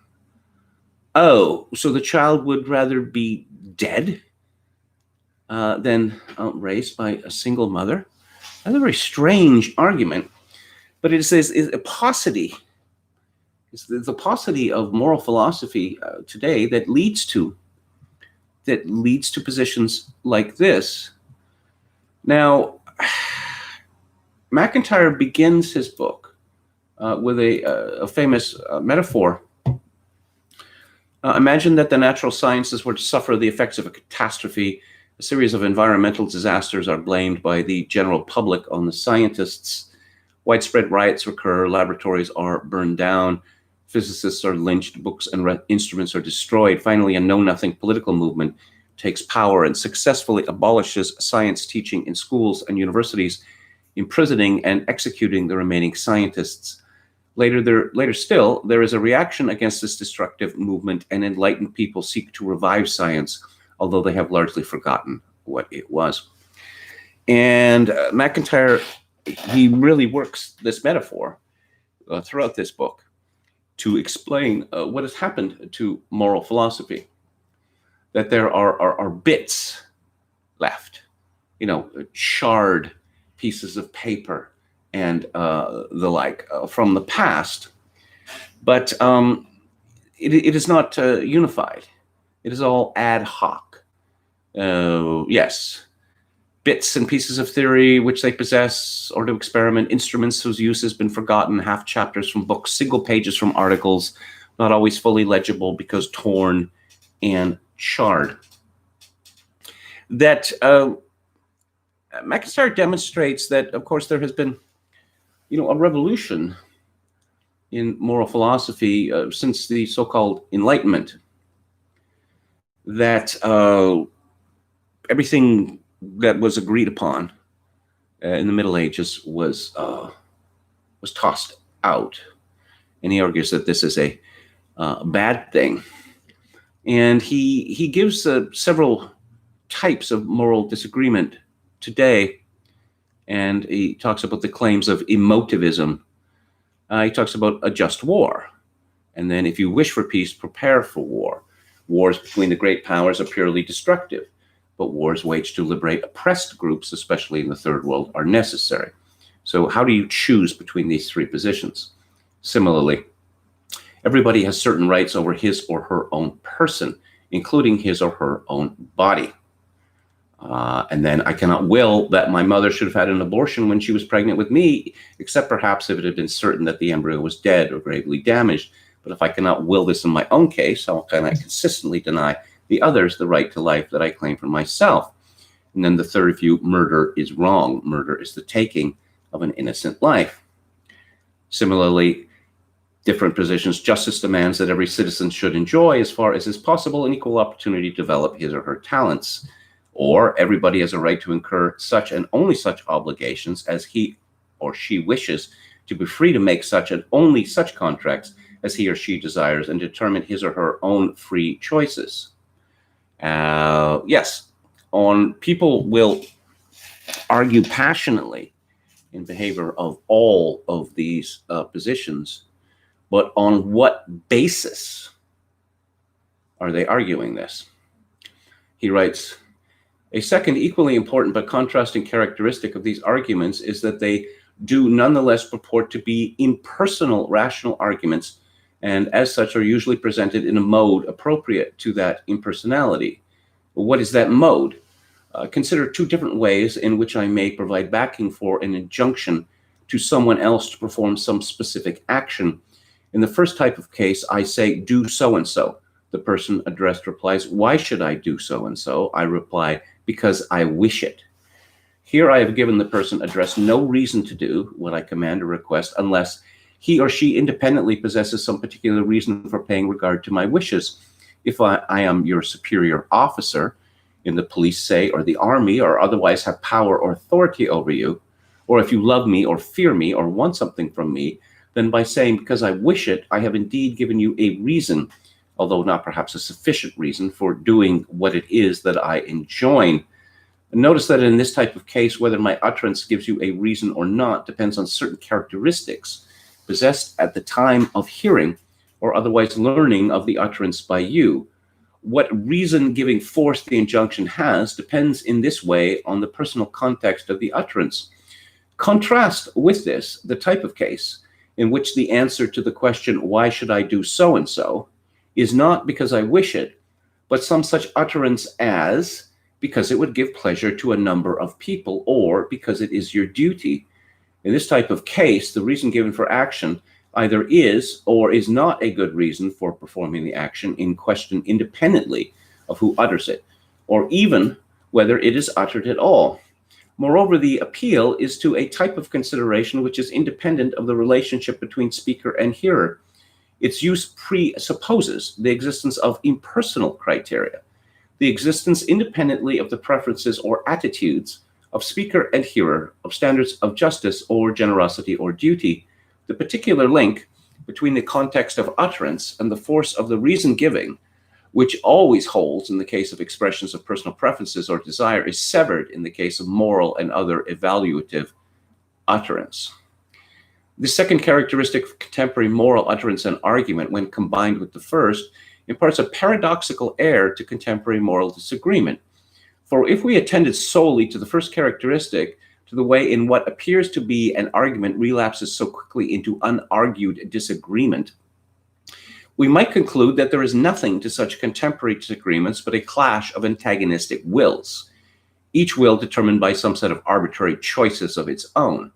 Oh, so the child would rather be dead than raised by a single mother. That's a very strange argument, but it is a paucity. It's the paucity of moral philosophy today that leads to positions like this. Now, McIntyre begins his book with a famous metaphor. Imagine that the natural sciences were to suffer the effects of a catastrophe. A series of environmental disasters are blamed by the general public on the scientists. Widespread riots occur, laboratories are burned down, physicists are lynched, books and instruments are destroyed. Finally, a know-nothing political movement takes power and successfully abolishes science teaching in schools and universities, imprisoning and executing the remaining scientists. Later still, there is a reaction against this destructive movement, and enlightened people seek to revive science, although they have largely forgotten what it was. And McIntyre, he really works this metaphor throughout this book to explain what has happened to moral philosophy, that there are bits left, charred pieces of paper and the like from the past, but it is not unified. It is all ad hoc. Yes, bits and pieces of theory which they possess or to experiment, instruments whose use has been forgotten, half chapters from books, single pages from articles, not always fully legible because torn and charred. That McIntyre demonstrates that, of course, there has been, a revolution in moral philosophy since the so-called Enlightenment. That everything that was agreed upon in the Middle Ages was tossed out, and he argues that this is a bad thing. And he gives several types of moral disagreement today, and he talks about the claims of emotivism. He talks about a just war, and then if you wish for peace, prepare for war. Wars between the great powers are purely destructive, but wars waged to liberate oppressed groups, especially in the Third World, are necessary. So how do you choose between these three positions? Similarly, everybody has certain rights over his or her own person, including his or her own body. And then I cannot will that my mother should have had an abortion when she was pregnant with me, except perhaps if it had been certain that the embryo was dead or gravely damaged. But if I cannot will this in my own case, how can I consistently deny the others the right to life that I claim for myself? And then the third view, murder is wrong. Murder is the taking of an innocent life. Similarly, different positions, justice demands that every citizen should enjoy, as far as is possible, an equal opportunity to develop his or her talents. Or everybody has a right to incur such and only such obligations as he or she wishes, to be free to make such and only such contracts as he or she desires, and determine his or her own free choices. Yes, people will argue passionately in behavior of all of these positions, but on what basis are they arguing this? He writes, a second equally important but contrasting characteristic of these arguments is that they do nonetheless purport to be impersonal rational arguments, and as such are usually presented in a mode appropriate to that impersonality. What is that mode? Consider two different ways in which I may provide backing for an injunction to someone else to perform some specific action. In the first type of case, I say, do so-and-so. The person addressed replies, why should I do so-and-so? I reply, because I wish it. Here I have given the person addressed no reason to do what I command or request unless he or she independently possesses some particular reason for paying regard to my wishes. If I am your superior officer in the police, say, or the army, or otherwise have power or authority over you, or if you love me or fear me or want something from me, then by saying, because I wish it, I have indeed given you a reason, although not perhaps a sufficient reason, for doing what it is that I enjoin. Notice that in this type of case, whether my utterance gives you a reason or not depends on certain characteristics possessed at the time of hearing or otherwise learning of the utterance by you. What reason-giving force the injunction has depends in this way on the personal context of the utterance. Contrast with this the type of case in which the answer to the question, why should I do so-and-so, is not because I wish it, but some such utterance as, because it would give pleasure to a number of people, or because it is your duty. In this type of case, the reason given for action either is or is not a good reason for performing the action in question independently of who utters it, or even whether it is uttered at all. Moreover, the appeal is to a type of consideration which is independent of the relationship between speaker and hearer. Its use presupposes the existence of impersonal criteria, the existence independently of the preferences or attitudes of speaker and hearer, of standards of justice or generosity or duty. The particular link between the context of utterance and the force of the reason giving, which always holds in the case of expressions of personal preferences or desire, is severed in the case of moral and other evaluative utterance. The second characteristic of contemporary moral utterance and argument, when combined with the first, imparts a paradoxical air to contemporary moral disagreement. For if we attended solely to the first characteristic, to the way in what appears to be an argument relapses so quickly into unargued disagreement, we might conclude that there is nothing to such contemporary disagreements but a clash of antagonistic wills, each will determined by some set of arbitrary choices of its own.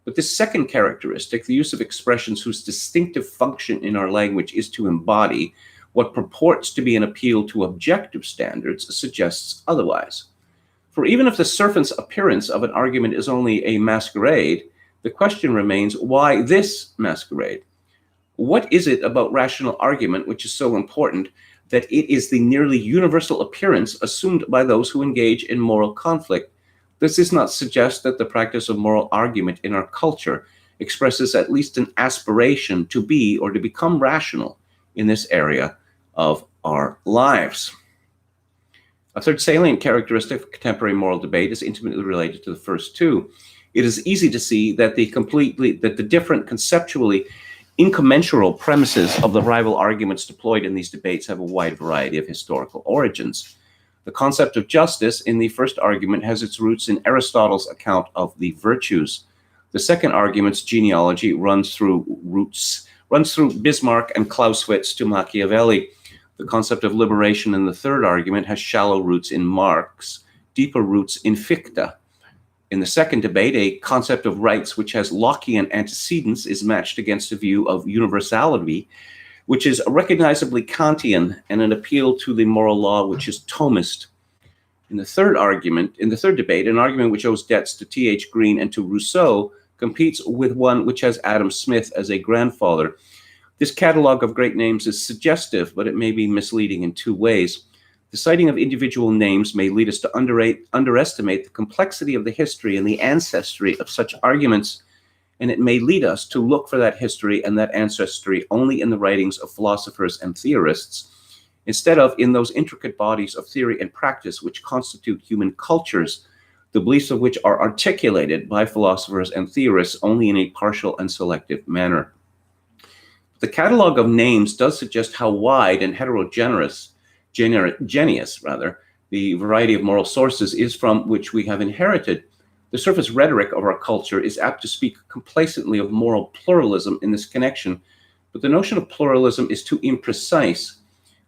But this second characteristic, the use of expressions whose distinctive function in our language is to embody what purports to be an appeal to objective standards, suggests otherwise. For even if the surface appearance of an argument is only a masquerade, the question remains, why this masquerade? What is it about rational argument which is so important that it is the nearly universal appearance assumed by those who engage in moral conflict? This does not suggest that the practice of moral argument in our culture expresses at least an aspiration to be or to become rational in this area of our lives. A third salient characteristic of contemporary moral debate is intimately related to the first two. It is easy to see that the different conceptually incommensurable premises of the rival arguments deployed in these debates have a wide variety of historical origins. The concept of justice in the first argument has its roots in Aristotle's account of the virtues. The second argument's genealogy runs through Bismarck and Clausewitz to Machiavelli. The concept of liberation in the third argument has shallow roots in Marx, deeper roots in Fichte. In the second debate, a concept of rights which has Lockean antecedents is matched against a view of universality, which is recognizably Kantian, and an appeal to the moral law which is Thomist. In the third debate, an argument which owes debts to T.H. Green and to Rousseau competes with one which has Adam Smith as a grandfather. This catalog of great names is suggestive, but it may be misleading in two ways. The citing of individual names may lead us to underestimate the complexity of the history and the ancestry of such arguments, and it may lead us to look for that history and that ancestry only in the writings of philosophers and theorists, instead of in those intricate bodies of theory and practice which constitute human cultures, the beliefs of which are articulated by philosophers and theorists only in a partial and selective manner. The catalog of names does suggest how wide and heterogeneous the variety of moral sources is from which we have inherited. The surface rhetoric of our culture is apt to speak complacently of moral pluralism in this connection, but the notion of pluralism is too imprecise,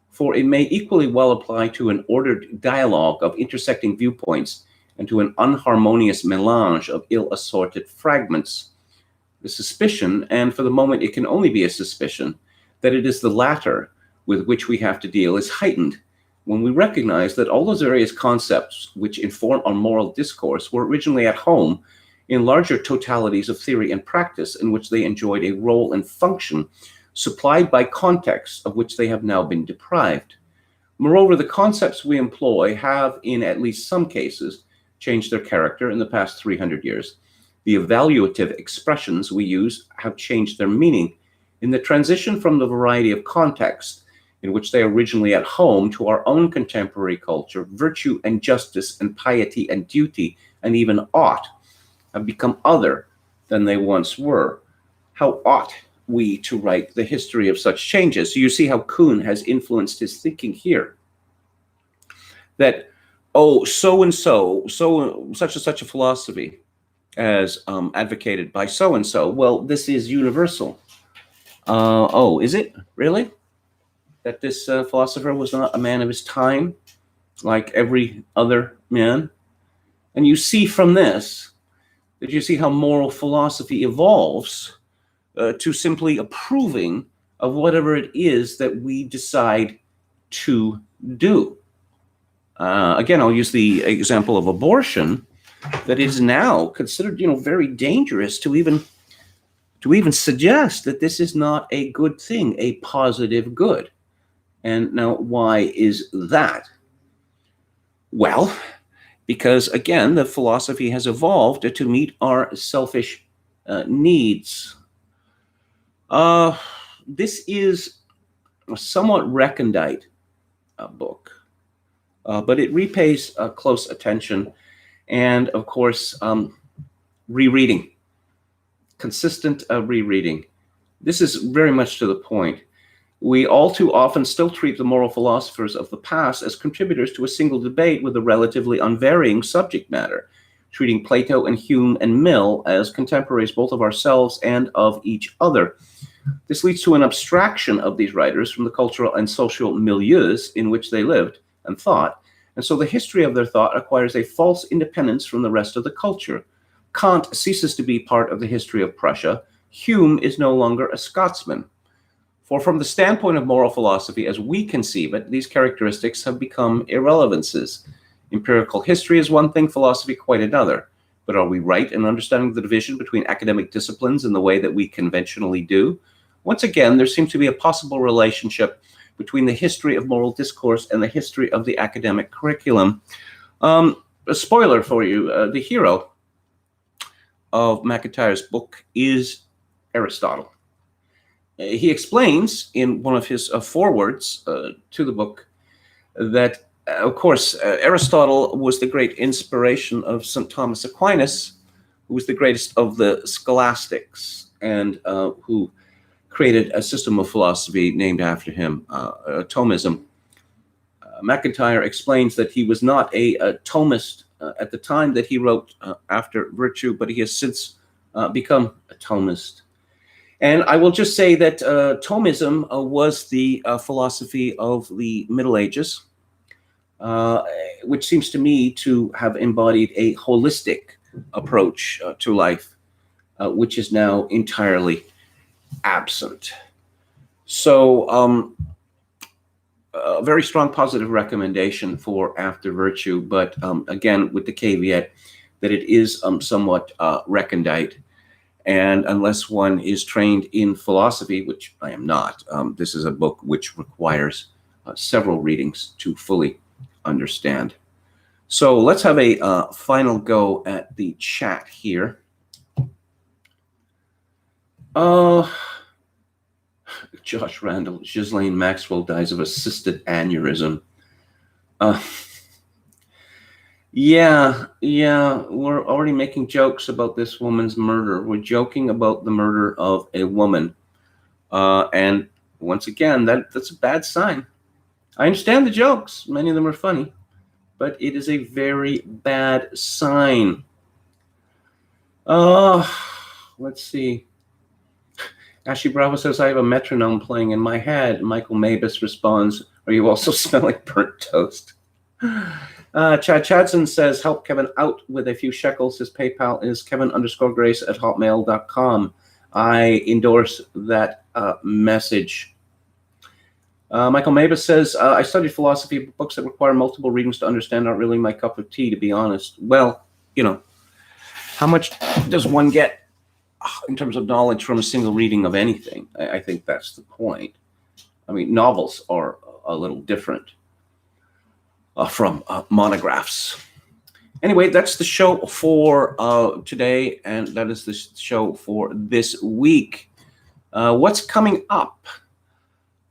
for it may equally well apply to an ordered dialogue of intersecting viewpoints and to an unharmonious melange of ill-assorted fragments. The suspicion, and for the moment it can only be a suspicion, that it is the latter with which we have to deal is heightened when we recognize that all those various concepts which inform our moral discourse were originally at home in larger totalities of theory and practice in which they enjoyed a role and function supplied by contexts of which they have now been deprived. Moreover, the concepts we employ have, in at least some cases, changed their character in the past 300 years. The evaluative expressions we use have changed their meaning in the transition from the variety of contexts in which they are originally at home to our own contemporary culture. Virtue and justice and piety and duty and even ought have become other than they once were. How ought we to write the history of such changes? So you see how Kuhn has influenced his thinking here. that, oh, so and so, such and such a philosophy as advocated by so and so. Well, this is universal. Oh, is it really that this philosopher was not a man of his time, like every other man? And you see from this that you see how moral philosophy evolves to simply approving of whatever it is that we decide to do. Again, I'll use the example of abortion, that is now considered, very dangerous to even suggest that this is not a good thing, a positive good. And now, why is that? Well, because again, the philosophy has evolved to meet our selfish needs. This is a somewhat recondite book, but it repays close attention, and of course, rereading, consistent rereading. This is very much to the point. We all too often still treat the moral philosophers of the past as contributors to a single debate with a relatively unvarying subject matter, treating Plato and Hume and Mill as contemporaries both of ourselves and of each other. This leads to an abstraction of these writers from the cultural and social milieus in which they lived and thought, and so the history of their thought acquires a false independence from the rest of the culture. Kant ceases to be part of the history of Prussia. Hume is no longer a Scotsman. For from the standpoint of moral philosophy as we conceive it, these characteristics have become irrelevances. Empirical history is one thing, philosophy quite another. But are we right in understanding the division between academic disciplines in the way that we conventionally do? Once again, there seems to be a possible relationship between the history of moral discourse and the history of the academic curriculum. A spoiler for you, the hero of MacIntyre's book is Aristotle. He explains in one of his forewords to the book that, of course, Aristotle was the great inspiration of St. Thomas Aquinas, who was the greatest of the scholastics and who created a system of philosophy named after him, Thomism. MacIntyre explains that he was not a Thomist at the time that he wrote After Virtue, but he has since become a Thomist. And I will just say that Thomism was the philosophy of the Middle Ages, which seems to me to have embodied a holistic approach to life, which is now entirely absent. So a very strong positive recommendation for After Virtue, but again, with the caveat that it is somewhat recondite. And unless one is trained in philosophy, which I am not, this is a book which requires several readings to fully understand. So let's have a final go at the chat here. Josh Randall, Ghislaine Maxwell dies of assisted aneurysm. Yeah, we're already making jokes about this woman's murder. We're joking about the murder of a woman. And once again, that's a bad sign. I understand the jokes. Many of them are funny. But it is a very bad sign. Let's see. Ashley Bravo says, I have a metronome playing in my head. Michael Mabus responds, are you also smelling burnt toast? Chad Chadson says, help Kevin out with a few shekels. His PayPal is kevin_grace@hotmail.com. I endorse that message. Michael Mabus says, I studied philosophy. Books that require multiple readings to understand aren't really my cup of tea, to be honest. Well, how much does one get in terms of knowledge from a single reading of anything? I think that's the point. I mean, novels are a little different from monographs. Anyway, that's the show for today, and that is the show for this week. What's coming up?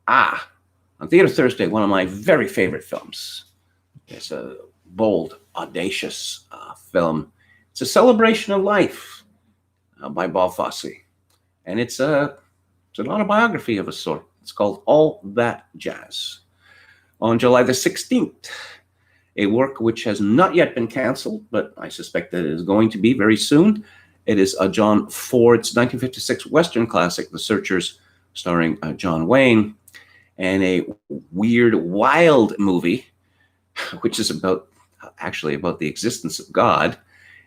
On Theater Thursday, one of my very favorite films. It's a bold, audacious film. It's a celebration of life by Bob Fosse, and it's an autobiography of a sort. It's called All That Jazz. On July the 16th a work which has not yet been canceled, but I suspect that it is going to be very soon. It is John Ford's 1956 Western classic, The Searchers, starring John Wayne, and a weird, wild movie, which is actually about the existence of God.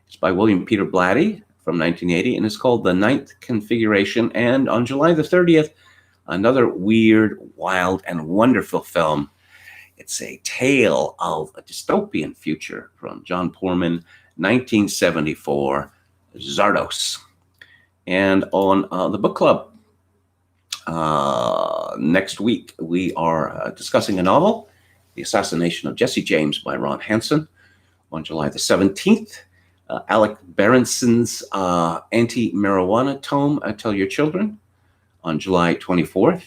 It's by William Peter Blatty from 1980, and it's called The Ninth Configuration. And on July the 30th, another weird, wild, and wonderful film. It's a tale of a dystopian future from John Poorman, 1974, Zardos. And on the book club next week, we are discussing a novel, The Assassination of Jesse James by Ron Hansen. On July the 17th, Alec Berenson's anti-marijuana tome, Tell Your Children. On July 24th,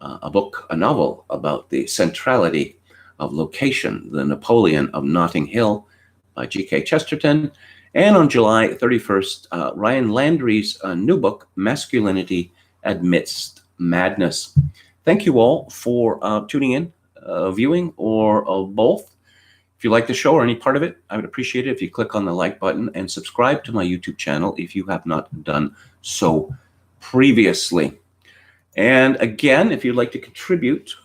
a novel about the centrality of location, The Napoleon of Notting Hill by G.K. Chesterton. And on July 31st, Ryan Landry's new book, Masculinity Amidst Madness. Thank you all for tuning in, viewing, or both. If you like the show or any part of it, I would appreciate it if you click on the like button and subscribe to my YouTube channel if you have not done so previously. And again, if you'd like to contribute,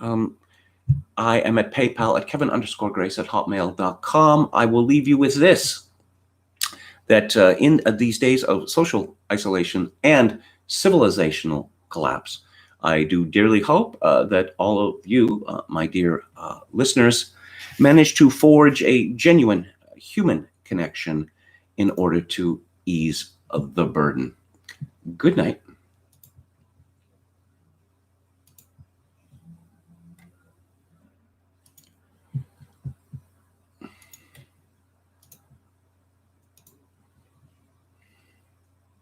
I am at PayPal at kevin_grace@hotmail.com. I will leave you with this, that in these days of social isolation and civilizational collapse, I do dearly hope that all of you, my dear listeners, manage to forge a genuine human connection in order to ease the burden. Good night.